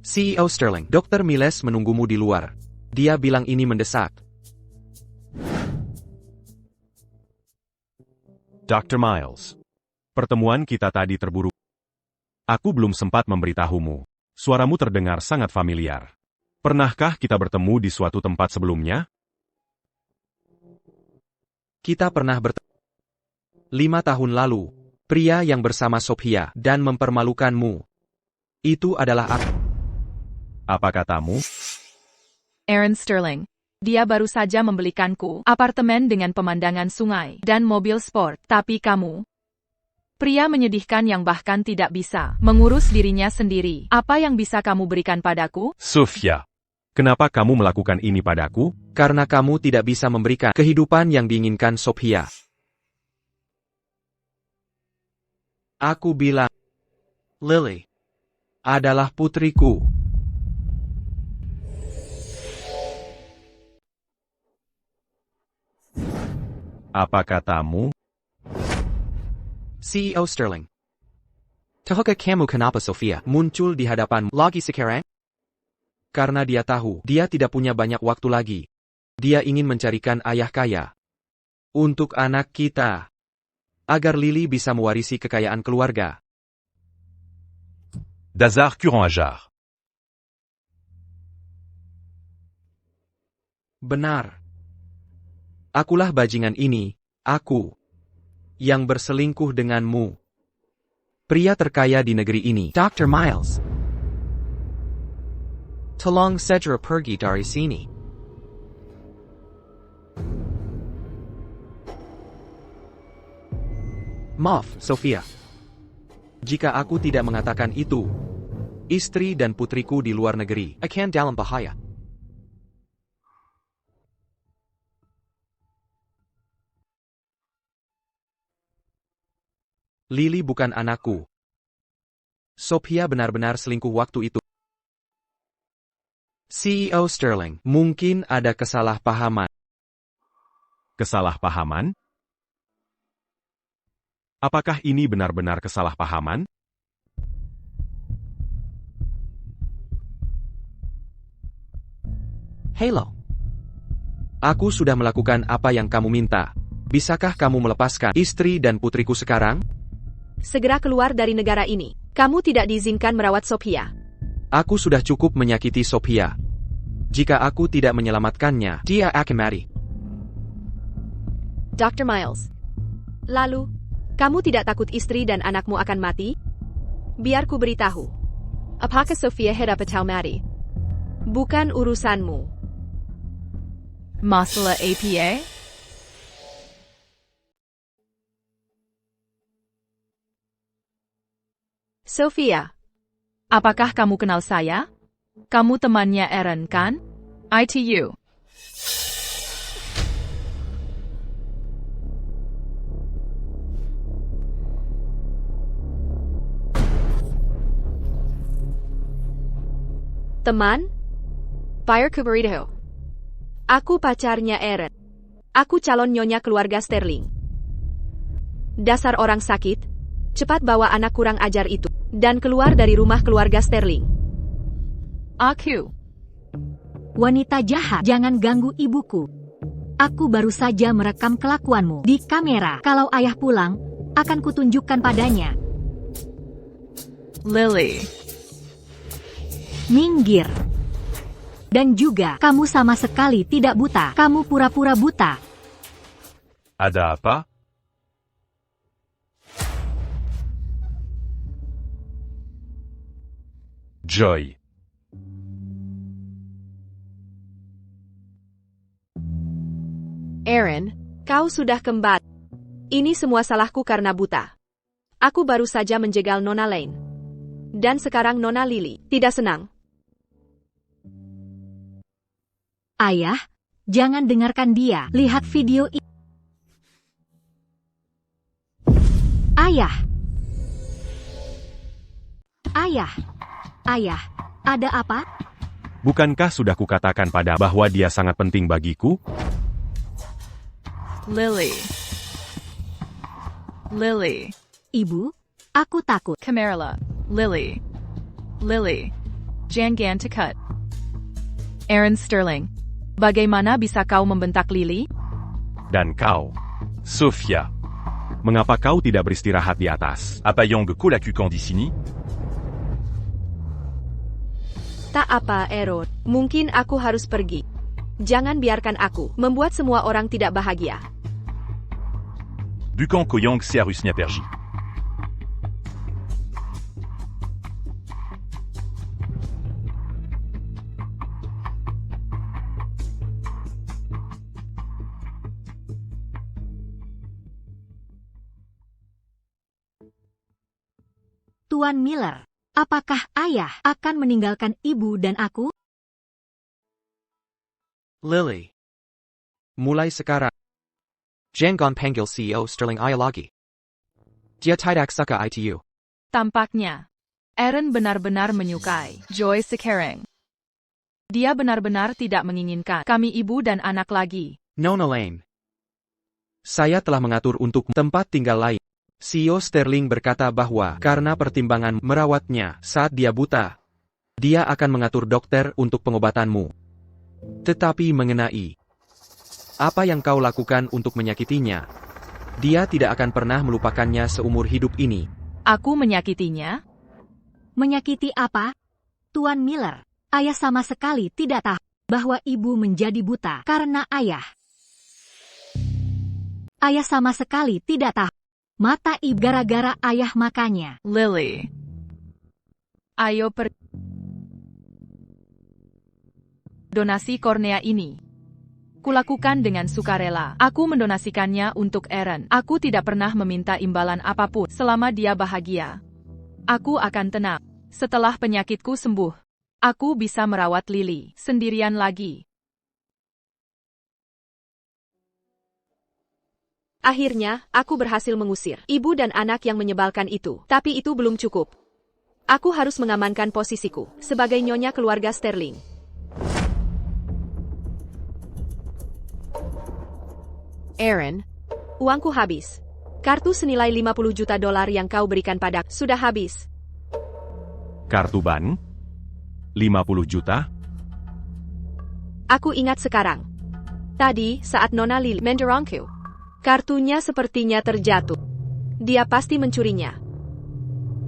CEO Sterling, Dr. Miles menunggumu di luar. Dia bilang ini mendesak. Dr. Miles. Pertemuan kita tadi terburu. Aku belum sempat memberitahumu. Suaramu terdengar sangat familiar. Pernahkah kita bertemu di suatu tempat sebelumnya? Kita pernah bertemu 5 tahun lalu. Pria yang bersama Sophia dan mempermalukanmu. Itu adalah aku. Apa katamu? Aaron Sterling. Dia baru saja membelikanku apartemen dengan pemandangan sungai dan mobil sport. Tapi kamu, pria menyedihkan yang bahkan tidak bisa mengurus dirinya sendiri. Apa yang bisa kamu berikan padaku? Sophia, kenapa kamu melakukan ini padaku? Karena kamu tidak bisa memberikan kehidupan yang diinginkan Sophia. Aku bilang, Lily adalah putriku. Apa katamu? CEO Sterling Tahukah kamu kenapa Sophia muncul di hadapan lagi sekarang? karena dia tahu dia tidak punya banyak waktu lagi. Dia ingin mencarikan ayah kaya untuk anak kita, agar Lily bisa mewarisi kekayaan keluarga. Dazar Kuran-Hajar. Benar. Akulah bajingan ini, aku yang berselingkuh denganmu. Pria terkaya di negeri ini. Dr. Miles. Tolong segera pergi dari sini. Maaf, Sophia. Jika aku tidak mengatakan itu, istri dan putriku di luar negeri Akan dalam bahaya. Lily bukan anakku. Sophia benar-benar selingkuh waktu itu. CEO Sterling, mungkin ada kesalahpahaman. Kesalahpahaman? Apakah ini benar-benar kesalahpahaman? Halo. Aku sudah melakukan apa yang kamu minta. Bisakah kamu melepaskan istri dan putriku sekarang? Segera keluar dari negara ini. Kamu tidak diizinkan merawat Sophia. Aku sudah cukup menyakiti Sophia. Jika aku tidak menyelamatkannya, dia akan mati. Dr. Miles. Lalu, kamu tidak takut istri dan anakmu akan mati? Biar ku beritahu. Apakah Sophia hidup atau mati? Bukan urusanmu. Masalah APA? Sophia. Apakah kamu kenal saya? Kamu temannya Aaron, kan? ITU. Teman? Fire Kuberito. Aku pacarnya Aaron. Aku calon nyonya keluarga Sterling. Dasar orang sakit. Cepat bawa anak kurang ajar itu. Dan keluar dari rumah keluarga Sterling. Aku. Wanita jahat, jangan ganggu ibuku. Aku baru saja merekam kelakuanmu di kamera. Kalau ayah pulang, akan kutunjukkan padanya. Lily. Minggir. Dan juga, kamu sama sekali tidak buta. Kamu pura-pura buta. Ada apa? Joy. Aaron, kau sudah kembali. Ini semua salahku karena buta. Aku baru saja menjegal Nona Lane. Dan sekarang Nona Lily tidak senang. Ayah, jangan dengarkan dia. Lihat video ini. Ayah. Ayah. Ayah, ada apa? Bukankah sudah kukatakan pada bahwa dia sangat penting bagiku? Lily. Lily. Ibu, aku takut. Camarilla. Lily. Lily. Jangan takut. Aaron Sterling. Bagaimana bisa kau membentak Lily? Dan kau, Sophia. mengapa kau tidak beristirahat di atas? Apayong Kolakukan di sini? Tak apa, Aaron. Mungkin aku harus pergi. Jangan biarkan aku membuat semua orang tidak bahagia. Bukan Koyang Searusnya Pergi. Tuan Miller, apakah ayah akan meninggalkan ibu dan aku? Lily. Mulai sekarang. Jangan panggil CEO Sterling ayah lagi. Dia tidak suka ITU. Tampaknya, Aaron benar-benar menyukai Joy sekarang. Dia benar-benar tidak menginginkan kami ibu dan anak lagi. Nona Lane. Saya telah mengatur untuk tempat tinggal lain. CEO Sterling berkata bahwa karena pertimbangan merawatnya saat dia buta, dia akan mengatur dokter untuk pengobatanmu. Tetapi mengenai apa yang kau lakukan untuk menyakitinya, dia tidak akan pernah melupakannya seumur hidup ini. Aku menyakitinya? Menyakiti apa? Tuan Miller, ayah sama sekali tidak tahu bahwa ibu menjadi buta karena ayah. Ayah sama sekali tidak tahu. Mata ibu gara-gara ayah makanya. Lily. Ayo donasi kornea ini. Kulakukan dengan sukarela. Aku mendonasikannya untuk Aaron. Aku tidak pernah meminta imbalan apapun selama dia bahagia. Aku akan tenang. Setelah penyakitku sembuh, aku bisa merawat Lily sendirian lagi. Akhirnya, aku berhasil mengusir ibu dan anak yang menyebalkan itu. Tapi itu belum cukup. Aku harus mengamankan posisiku sebagai nyonya keluarga Sterling. Aaron, uangku habis. Kartu senilai 50 juta dolar yang kau berikan padaku sudah habis. Kartu ban? 50 juta? Aku ingat sekarang. Tadi, saat Nona Lily mendorongku, kartunya sepertinya terjatuh. Dia pasti mencurinya.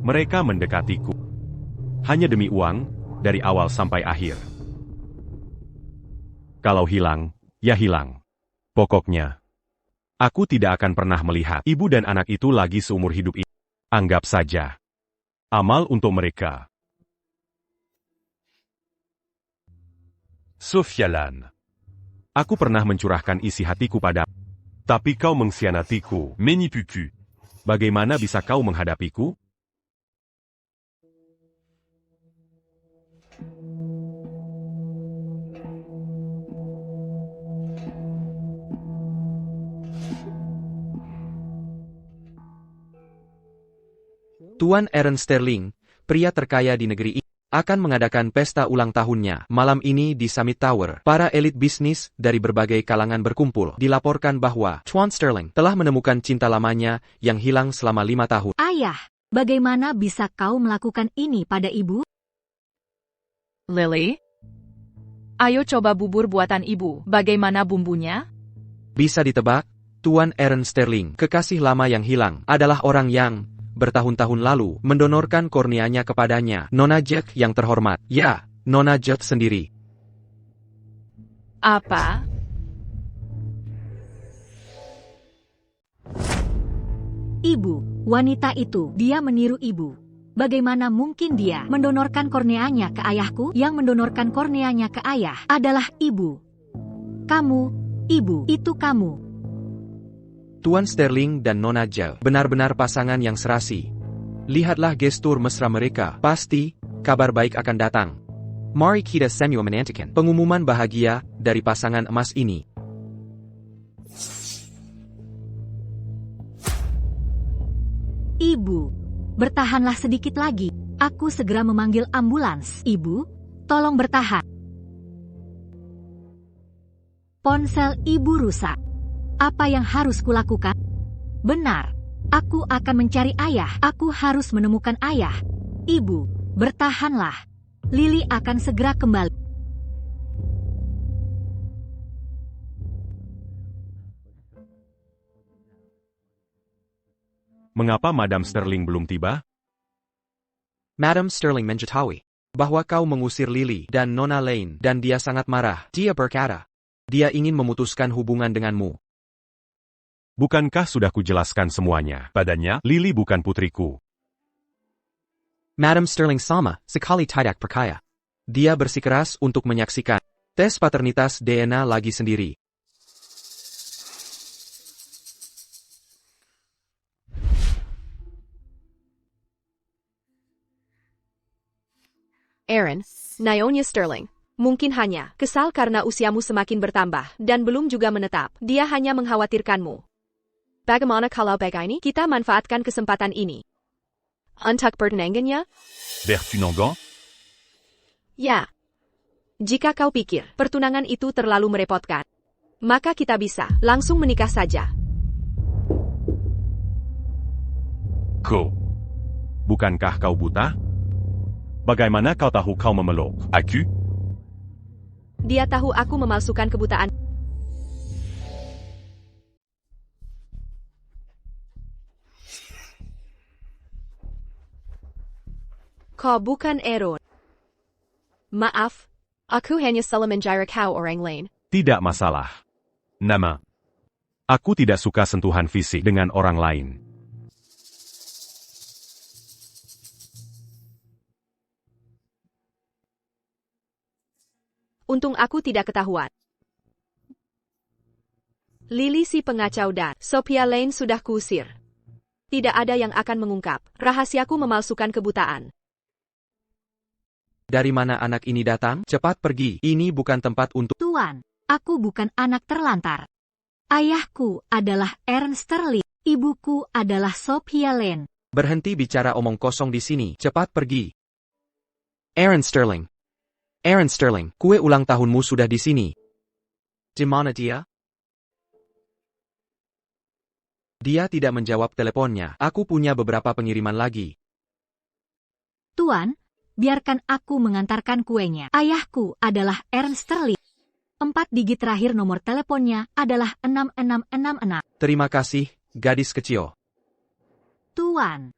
Mereka mendekatiku. Hanya demi uang, dari awal sampai akhir. Kalau hilang, ya hilang. Pokoknya, aku tidak akan pernah melihat ibu dan anak itu lagi seumur hidup ini. Anggap saja. Amal untuk mereka. Sophia Lan. Aku pernah mencurahkan isi hatiku pada. Tapi kau mengkhianatiku. Menipuku. Bagaimana bisa kau menghadapiku? Tuan Aaron Sterling, pria terkaya di negeri ini, akan mengadakan pesta ulang tahunnya malam ini di Summit Tower. Para elit bisnis dari berbagai kalangan berkumpul. Dilaporkan bahwa Tuan Sterling telah menemukan cinta lamanya yang hilang selama 5 tahun. Ayah, bagaimana bisa kau melakukan ini pada ibu? Lily? Ayo coba bubur buatan ibu. Bagaimana bumbunya? Bisa ditebak, Tuan Aaron Sterling, kekasih lama yang hilang, adalah orang yang bertahun-tahun lalu mendonorkan korneanya kepadanya. Nona Jack yang terhormat. Ya, Nona Jack sendiri. Apa? Ibu, wanita itu, dia meniru ibu. Bagaimana mungkin dia mendonorkan korneanya ke ayahku? Yang mendonorkan korneanya ke ayah adalah ibu. Kamu, ibu, itu kamu. Tuan Sterling dan Nona Jack benar-benar pasangan yang serasi. Lihatlah gestur mesra mereka. Pasti, kabar baik akan datang. Mari kita semua menantikan Pengumuman bahagia dari pasangan emas ini. Ibu, bertahanlah sedikit lagi. Aku segera memanggil ambulans. Ibu, tolong bertahan. Ponsel ibu rusak. Apa yang harus kulakukan? Benar. Aku akan mencari ayah. Aku harus menemukan ayah. Ibu, bertahanlah. Lily akan segera kembali. Mengapa Madam Sterling belum tiba? Madam Sterling mengetahui Bahwa kau mengusir Lily dan Nona Lane dan dia sangat marah. dia berkata, Dia ingin memutuskan hubungan denganmu. Bukankah sudah kujelaskan semuanya padanya? Lily bukan putriku. Madam Sterling sama sekali tidak percaya. Dia bersikeras untuk menyaksikan tes paternitas DNA lagi sendiri. Aaron, Nyonya Sterling. Mungkin hanya kesal karena usiamu semakin bertambah dan belum juga menetap. Dia hanya mengkhawatirkanmu. Bagaimana kalau begini? Kita manfaatkan kesempatan ini. Untuk pertunangannya? Bertunangan? Ya. Jika kau pikir pertunangan itu terlalu merepotkan, maka kita bisa langsung menikah saja. Ko. Bukankah kau buta? Bagaimana kau tahu kau memeluk aku? Dia tahu aku memalsukan kebutaan. Kau bukan Aaron. Maaf, aku hanya salah mengira kau orang lain. Tidak masalah. Nama. Aku tidak suka sentuhan fisik dengan orang lain. Untung aku tidak ketahuan. Lily si pengacau dan Sophia Lane sudah kuusir. Tidak ada yang akan mengungkap rahasiaku memalsukan kebutaan. Dari mana anak ini datang? Cepat pergi. Ini bukan tempat untuk... Tuan, aku bukan anak terlantar. Ayahku adalah Aaron Sterling. Ibuku adalah Sophia Lane. Berhenti bicara omong kosong di sini, cepat pergi. Aaron Sterling. Aaron Sterling. Kue ulang tahunmu sudah di sini. Di mana dia? Dia tidak menjawab teleponnya. Aku punya beberapa pengiriman lagi. Tuan, biarkan aku mengantarkan kuenya. Ayahku adalah Aaron Sterling. 4 digit terakhir nomor teleponnya adalah 6666. Terima kasih, gadis kecil. Tuan,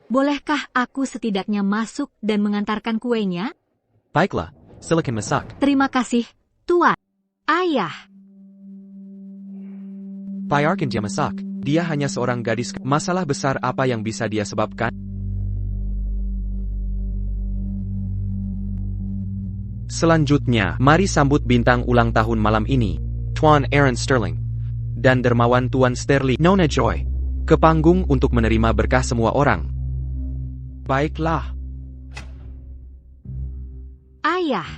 bolehkah aku setidaknya masuk dan mengantarkan kuenya? Baiklah, silakan masak. Terima kasih, Tuan. Ayah. Biarkan dia masak. Dia hanya seorang gadis. Masalah besar apa yang bisa dia sebabkan? Selanjutnya, mari sambut bintang ulang tahun malam ini, Tuan Aaron Sterling. dan dermawan Tuan Sterling, Nona Joy. ke panggung untuk menerima berkah semua orang. Baiklah. Ayah.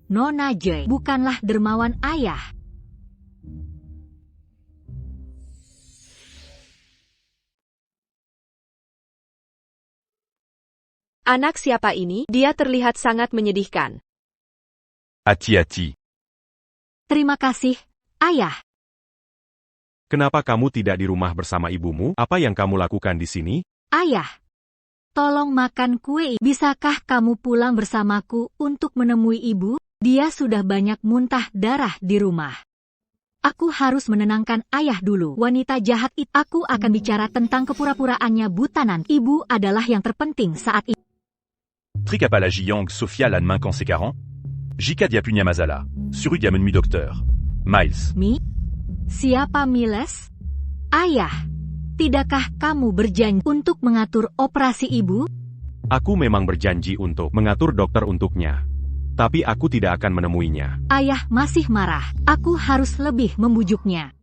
Nona Joy bukanlah dermawan ayah. Anak siapa ini? Dia terlihat sangat menyedihkan. Hati-hati. Terima kasih, ayah. Kenapa kamu tidak di rumah bersama ibumu? Apa yang kamu lakukan di sini? Ayah. Tolong makan kue. Bisakah kamu pulang bersamaku untuk menemui ibu? Dia sudah banyak muntah darah di rumah. Aku harus menenangkan ayah dulu. Wanita jahat itu. Aku akan bicara tentang kepura-puraannya buta nanti. Ibu adalah yang terpenting saat ini. Trikapala Jiang Sophia Lanmain Kansekarang. Jika dia punya masalah. Suru dia menemui dokter. Miles. Siapa Miles? Ayah. Tidakkah kamu berjanji untuk mengatur operasi ibu? Aku memang berjanji untuk mengatur dokter untuknya. Tapi aku tidak akan menemuinya. Ayah masih marah. Aku harus lebih membujuknya.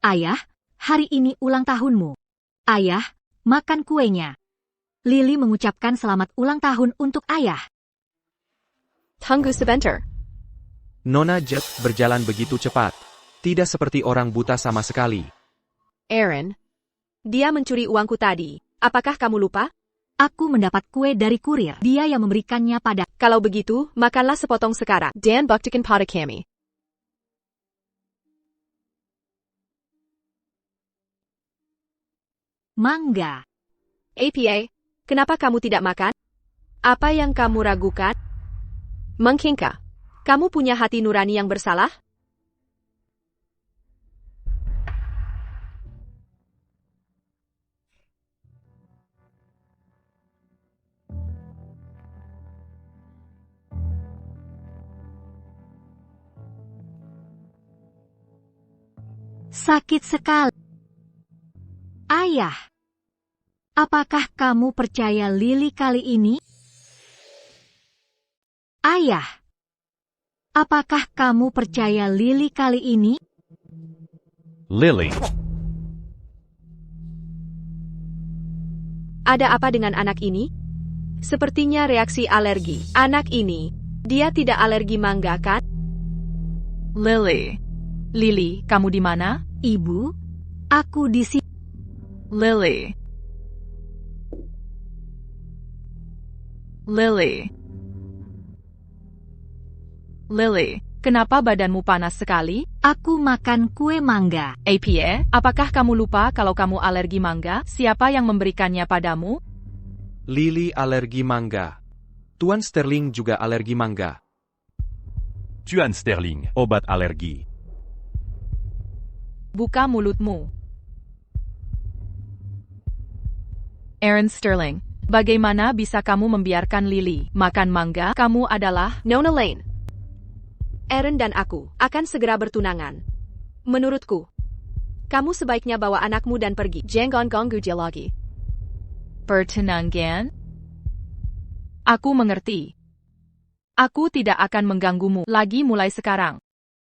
Ayah, hari ini ulang tahunmu. Ayah, makan kuenya. Lily mengucapkan selamat ulang tahun untuk ayah. Tunggu sebentar. Nona Jet berjalan begitu cepat. Tidak seperti orang buta sama sekali. Aaron. Dia mencuri uangku tadi. Apakah kamu lupa? Aku mendapat kue dari kurir. Dia yang memberikannya pada. Kalau begitu, makanlah sepotong sekarang. Dan buktikan pada kami. Mangga. APA, kenapa kamu tidak makan? Apa yang kamu ragukan? Mungkinkah kamu punya hati nurani yang bersalah? Sakit sekali. Ayah. Apakah kamu percaya Lily kali ini? Ayah. Apakah kamu percaya Lily kali ini? Lily. Ada apa dengan anak ini? Sepertinya reaksi alergi. Anak ini, dia tidak alergi mangga kan? Lily. Lily, kamu di mana? Ibu, aku di sini. Lily. Lily. Lily, kenapa badanmu panas sekali? Aku makan kue mangga. APA, apakah kamu lupa kalau kamu alergi mangga? Siapa yang memberikannya padamu? Lily alergi mangga. Tuan Sterling juga alergi mangga. Tuan Sterling. Obat alergi. Buka mulutmu. Aaron Sterling, bagaimana bisa kamu membiarkan Lily makan mangga? Kamu adalah Nona Lane. Aaron dan aku akan segera bertunangan. Menurutku, kamu sebaiknya bawa anakmu dan pergi. Jangan ganggu dia lagi. bertunangan? Aku mengerti. Aku tidak akan mengganggumu lagi mulai sekarang.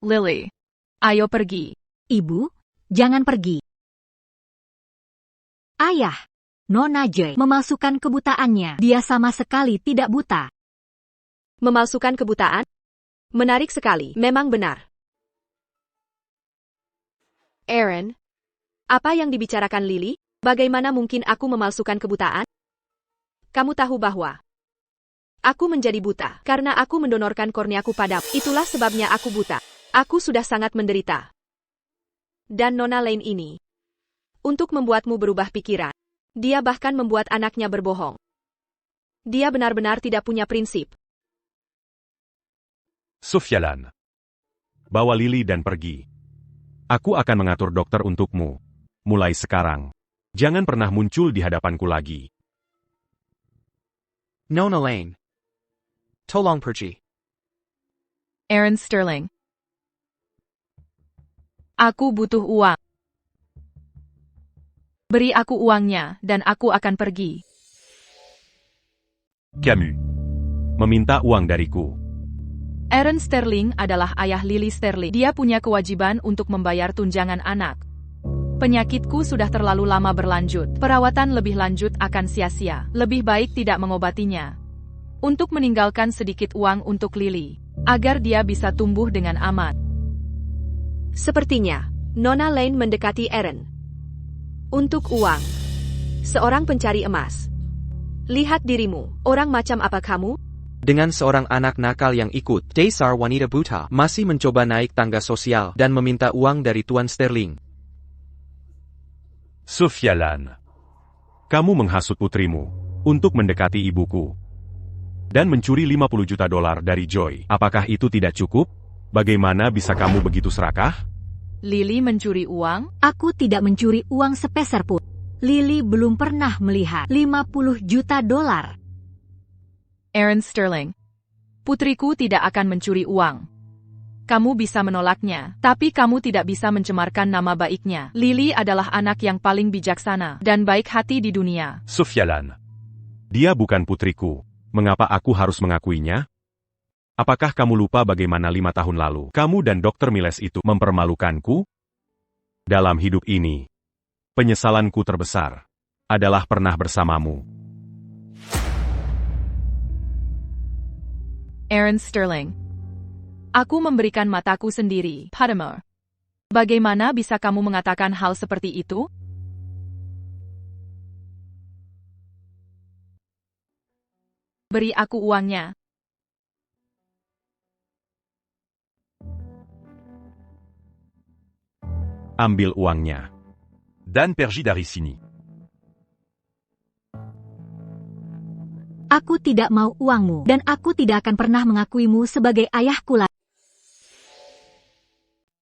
Lily, ayo pergi. Ibu, jangan pergi. Ayah, Nona Joy memalsukan kebutaannya. Dia sama sekali tidak buta. Memalsukan kebutaan? Menarik sekali, memang benar. Aaron, apa yang dibicarakan Lily? Bagaimana mungkin aku memalsukan kebutaan? Kamu tahu bahwa aku menjadi buta karena aku mendonorkan korneaku padamu. Itulah sebabnya aku buta. Aku sudah sangat menderita. Dan Nona Lane ini, untuk membuatmu berubah pikiran, dia bahkan membuat anaknya berbohong. Dia benar-benar tidak punya prinsip. Sophia Lan. Bawa Lily dan pergi. Aku akan mengatur dokter untukmu. Mulai sekarang. Jangan pernah muncul di hadapanku lagi. Nona Lane. Tolong pergi. Aaron Sterling. Aku butuh uang. Beri aku uangnya, dan aku akan pergi. Camus. Meminta uang dariku. Aaron Sterling adalah ayah Lily Sterling. Dia punya kewajiban untuk membayar tunjangan anak. Penyakitku sudah terlalu lama berlanjut. Perawatan lebih lanjut akan sia-sia. Lebih baik tidak mengobatinya. Untuk meninggalkan sedikit uang untuk Lily, agar dia bisa tumbuh dengan aman. Sepertinya, Nona Lane mendekati Aaron. Untuk uang. Seorang pencari emas. Lihat dirimu, orang macam apa kamu? Dengan seorang anak nakal yang ikut, Dasar wanita buta. masih mencoba naik tangga sosial dan meminta uang dari Tuan Sterling. Sophia Lan. Kamu menghasut putrimu untuk mendekati ibuku dan mencuri 50 juta dolar dari Joy. Apakah itu tidak cukup? Bagaimana bisa kamu begitu serakah? Lily mencuri uang? Aku tidak mencuri uang sepeser pun. Lily belum pernah melihat 50 juta dolar. Aaron Sterling. Putriku tidak akan mencuri uang. Kamu bisa menolaknya, tapi kamu tidak bisa mencemarkan nama baiknya. Lily adalah anak yang paling bijaksana dan baik hati di dunia. Sophia Lan. Dia bukan putriku. Mengapa aku harus mengakuinya? Apakah kamu lupa bagaimana 5 tahun lalu kamu dan Dr. Miles itu mempermalukanku? Dalam hidup ini, penyesalanku terbesar adalah pernah bersamamu. Aaron Sterling. Aku memberikan mataku sendiri, padamu. Bagaimana bisa kamu mengatakan hal seperti itu? Beri aku uangnya. Ambil uangnya. Dan Pergi dari sini. Aku tidak mau uangmu, dan aku tidak akan pernah mengakuimu sebagai ayahku lagi.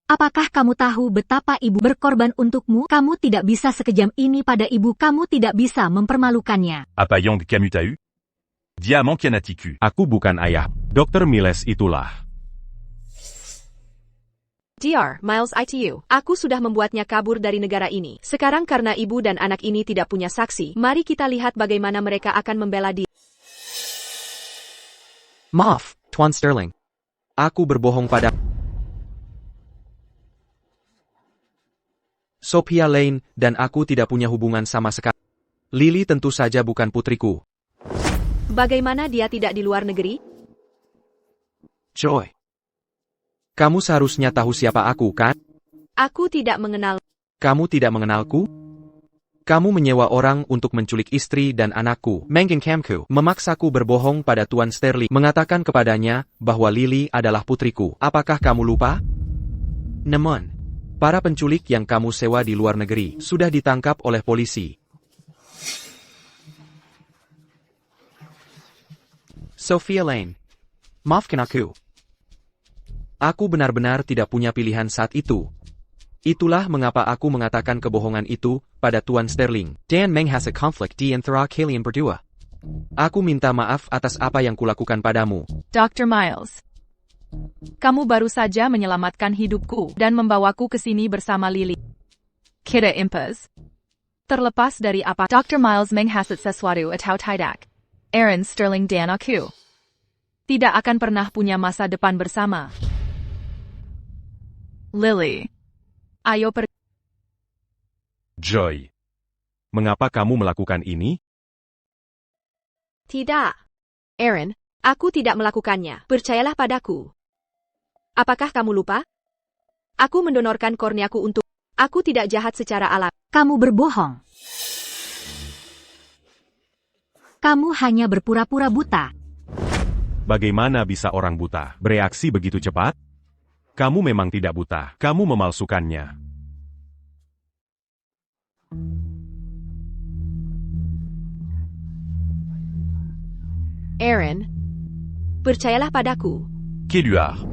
Apakah kamu tahu betapa ibu berkorban untukmu? Kamu tidak bisa sekejam ini pada ibu, kamu tidak bisa mempermalukannya. Apa yang Camus t'a eu? Diamant Kianatiku. Aku bukan ayah. Dr. Miles itulah. Dr. Miles ITU, aku sudah membuatnya kabur dari negara ini. Sekarang karena ibu dan anak ini tidak punya saksi, mari kita lihat bagaimana mereka akan membela dia. Maaf, Tuan Sterling. Aku berbohong pada Sophia Lane dan aku tidak punya hubungan sama sekali. Lily tentu saja bukan putriku. Bagaimana dia tidak di luar negeri? Joy. Kamu seharusnya tahu siapa aku, kan? Aku tidak mengenal. Kamu tidak mengenalku? Kamu menyewa orang untuk menculik istri dan anakku. Mengking Kamku. Memaksaku berbohong pada Tuan Sterling, mengatakan kepadanya bahwa Lily adalah putriku. Apakah kamu lupa? Namun, Para penculik yang kamu sewa di luar negeri sudah ditangkap oleh polisi. Sophia Lane. Maafkan aku. Aku benar-benar tidak punya pilihan saat itu. Itulah mengapa aku mengatakan kebohongan itu pada Tuan Sterling. Dan menghasa konflik di antara kalian berdua. Aku minta maaf atas apa yang kulakukan padamu. Dr. Miles. Kamu baru saja menyelamatkan hidupku dan membawaku ke sini bersama Lily. Kita impas. Terlepas dari apa, Dr. Miles menghasut sesuatu atau tidak. Aaron Sterling dan aku tidak akan pernah punya masa depan bersama. Lily. Ayo pergi. Joy. Mengapa kamu melakukan ini? Tidak. Aaron, aku tidak melakukannya. Percayalah padaku. Apakah kamu lupa? Aku mendonorkan korneaku untuk... Aku tidak jahat secara alami. Kamu berbohong. Kamu hanya berpura-pura buta. Bagaimana bisa orang buta bereaksi begitu cepat? Kamu memang tidak buta, kamu memalsukannya. Aaron, percayalah padaku. Kéluard.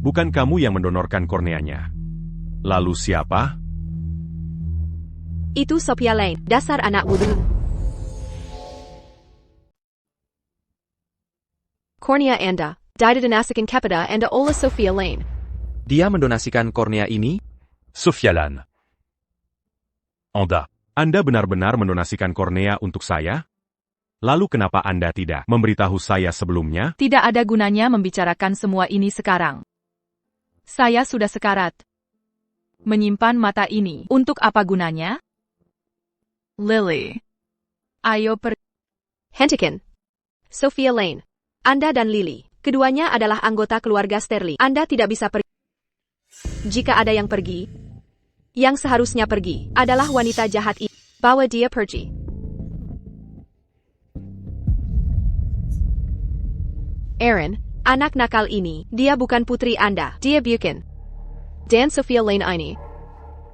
Bukan kamu yang mendonorkan korneanya. Lalu siapa? Itu Sophia Lane, dasar anak bodoh. Kornea Anda, didonasikan kepada Anda oleh Sophia Lane. Dia mendonasikan kornea ini? Sophia Lane. Anda. Anda benar-benar mendonasikan kornea untuk saya? Lalu kenapa Anda tidak memberitahu saya sebelumnya? Tidak ada gunanya membicarakan semua ini sekarang. Saya sudah sekarat. Menyimpan mata ini, untuk apa gunanya? Lily. Ayo Hentikan. Sophia Lane. Anda dan Lily, keduanya adalah anggota keluarga Sterling. Anda tidak bisa pergi. Jika ada yang pergi, yang seharusnya pergi adalah wanita jahat ini. Bawa dia pergi. Aaron, anak nakal ini, dia bukan putri Anda. Dia bukan. Dan Sophia Lane ini,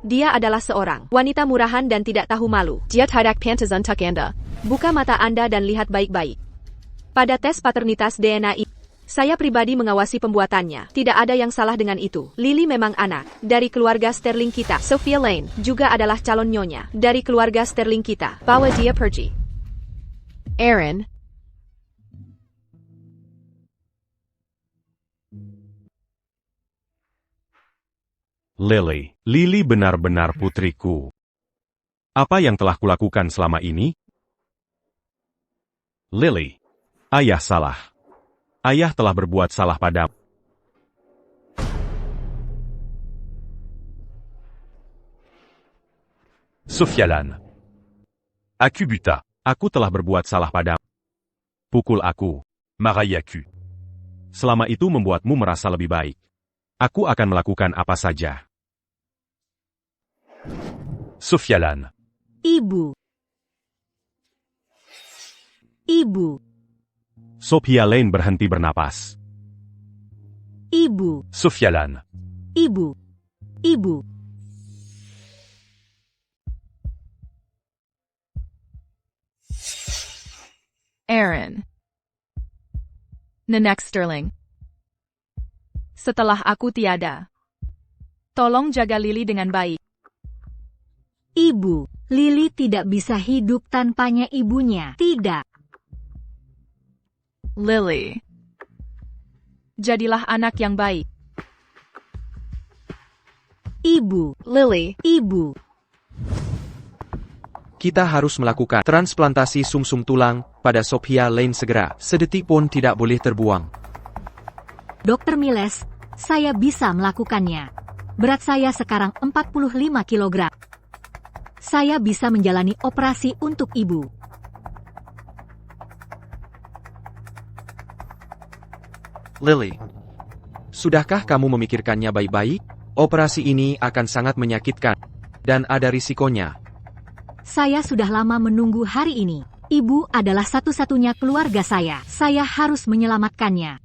dia adalah seorang wanita murahan dan tidak tahu malu. Dia tidak pantas untuk Anda. Buka mata Anda dan lihat baik-baik. Pada tes paternitas DNA ini, saya pribadi mengawasi pembuatannya. Tidak ada yang salah dengan itu. Lily memang anak dari keluarga Sterling kita. Sophia Lane juga adalah calon nyonya dari keluarga Sterling kita. Bawa dia pergi. Aaron. Lily benar-benar putriku. Apa yang telah kulakukan selama ini? Lily, ayah salah. Ayah telah berbuat salah padamu. Sophia Lane. Acubuta. Aku telah berbuat salah padamu. Pukul aku. Marayaku. Selama itu membuatmu merasa lebih baik. Aku akan melakukan apa saja. Sophia Lane. Ibu. Ibu. Sophia Lane berhenti bernapas. Ibu. Sophia Lane. Ibu. Ibu. Aaron. Nenek Sterling. Setelah aku tiada, tolong jaga Lily dengan baik. Ibu, Lily tidak bisa hidup tanpanya ibunya. Tidak. Lily. Jadilah anak yang baik. Ibu, Lily. ibu. Kita harus melakukan transplantasi sumsum tulang pada Sophia Lane segera. Sedetik pun tidak boleh terbuang. Dokter Miles, saya bisa melakukannya. Berat saya sekarang 45 kg. Saya bisa menjalani operasi untuk ibu. Lily, sudahkah kamu memikirkannya baik-baik? Operasi ini akan sangat menyakitkan, dan ada risikonya. Saya sudah lama menunggu hari ini. Ibu adalah satu-satunya keluarga saya. Saya harus menyelamatkannya.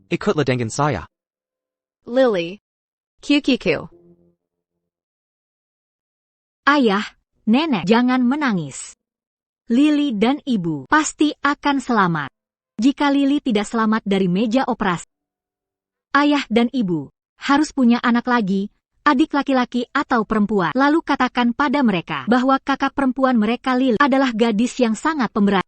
Ikutlah dengan saya. Lily. QQQ. Ayah, nenek, jangan menangis. Lily dan ibu pasti akan selamat. Jika Lily tidak selamat dari meja operasi, ayah dan ibu harus punya anak lagi, adik laki-laki atau perempuan. Lalu katakan pada mereka bahwa kakak perempuan mereka Lily adalah gadis yang sangat pemberani.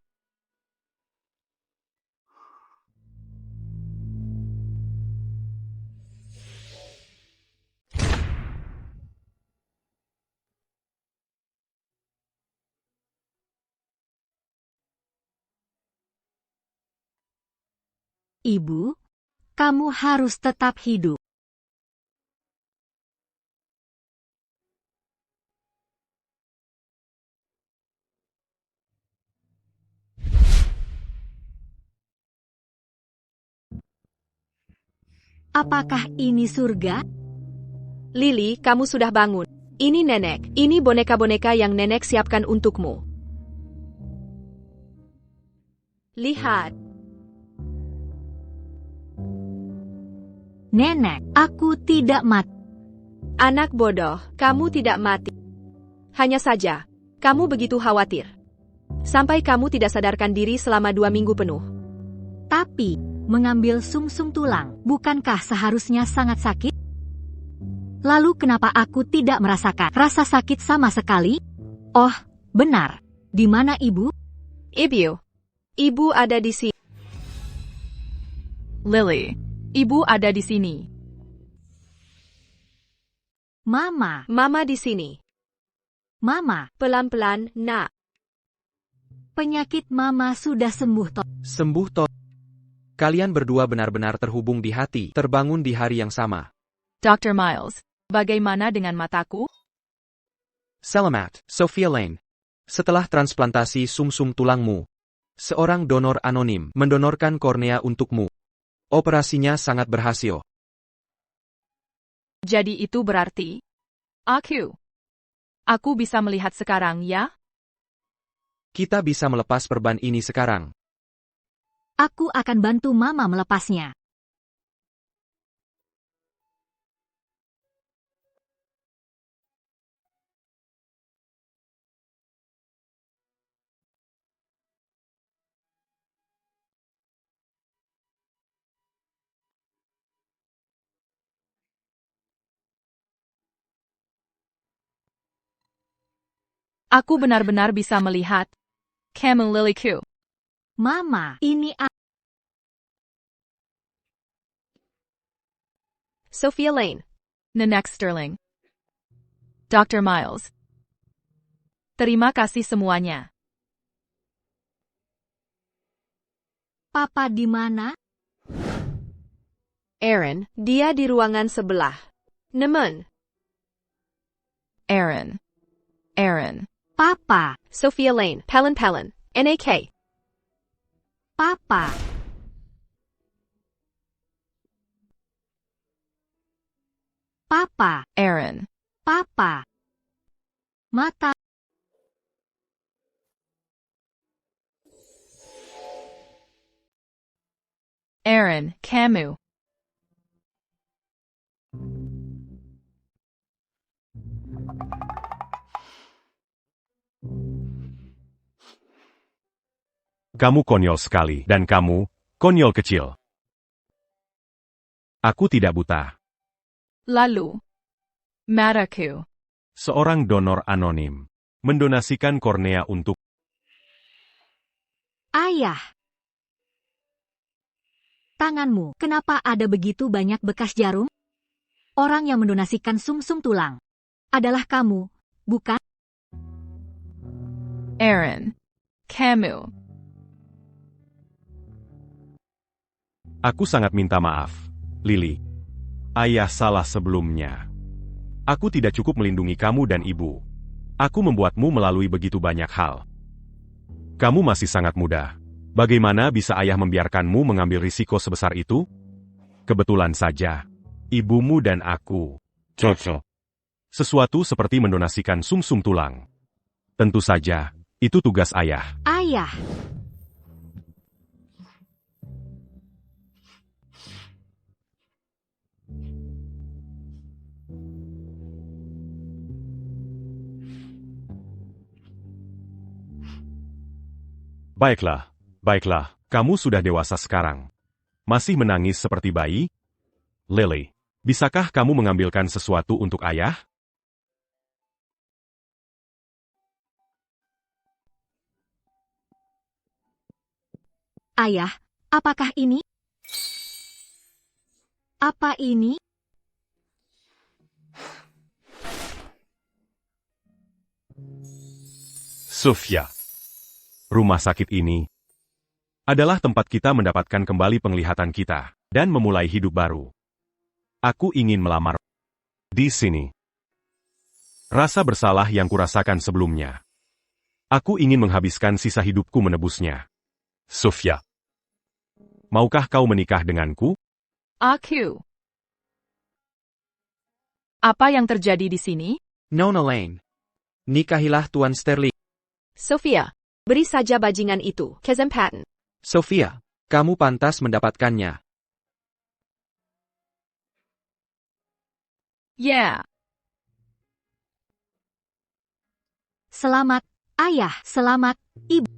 Ibu, kamu harus tetap hidup. Apakah ini surga? Lily, kamu sudah bangun. Ini nenek. Ini boneka-boneka yang nenek siapkan untukmu. Lihat. Nenek, aku tidak mati. Anak bodoh, kamu tidak mati. Hanya saja, kamu begitu khawatir. Sampai kamu tidak sadarkan diri selama 2 minggu penuh. Tapi, mengambil sumsum tulang, bukankah seharusnya sangat sakit? Lalu kenapa aku tidak merasakan rasa sakit sama sekali? Oh, benar. Di mana ibu? Ibu ada di sini. Lily, ibu ada di sini. Mama, Mama di sini. Mama, Pelan-pelan, nak. penyakit Mama sudah sembuh toh. Sembuh toh. Kalian berdua benar-benar terhubung di hati, terbangun di hari yang sama. Dr. Miles, bagaimana dengan mataku? Selamat, Sophia Lane. Setelah transplantasi sumsum tulangmu, seorang donor anonim mendonorkan kornea untukmu. Operasinya sangat berhasil. Jadi itu berarti aku bisa melihat sekarang, ya? Kita bisa melepas perban ini sekarang. Aku akan bantu Mama melepasnya. Aku benar-benar bisa melihat. Kamu Lilyku. Mama, ini Sophia Lane. Nenek Sterling. Dr. Miles. Terima kasih semuanya. Papa di mana? Aaron, dia di ruangan sebelah. Nemen. Aaron. Papa, Sophia Lane. Palin. NAK. Papa. Papa, Aaron. Papa. Mata. Aaron, kamu. Kamu konyol sekali, dan kamu, konyol kecil. Aku tidak buta. Lalu. Mataku. Seorang donor anonim mendonasikan kornea untuk Ayah. Tanganmu, kenapa ada begitu banyak bekas jarum? Orang yang mendonasikan sumsum tulang adalah kamu, bukan? Aaron. Kamu. Aku sangat minta maaf, Lily. Ayah salah sebelumnya. Aku tidak cukup melindungi kamu dan ibu. Aku membuatmu melalui begitu banyak hal. Kamu masih sangat muda. Bagaimana bisa ayah membiarkanmu mengambil risiko sebesar itu? Kebetulan saja, ibumu dan aku cocok. Sesuatu seperti mendonasikan sumsum tulang. Tentu saja, itu tugas ayah. Ayah. Baiklah, kamu sudah dewasa sekarang. Masih menangis seperti bayi? Lily, bisakah kamu mengambilkan sesuatu untuk ayah? Ayah, apakah ini? Apa ini? Sophia. Rumah sakit ini adalah tempat kita mendapatkan kembali penglihatan kita dan memulai hidup baru. Aku ingin melamar di sini. Rasa bersalah yang kurasakan sebelumnya. Aku ingin menghabiskan sisa hidupku menebusnya. Sophia, maukah kau menikah denganku? Aku. Apa yang terjadi di sini? Nona Lane. Nikahilah Tuan Sterling. Sophia, beri saja bajingan itu, kesempatan. Sophia, kamu pantas mendapatkannya. Yeah. Selamat, ayah. Selamat, ibu.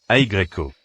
Ay Greco.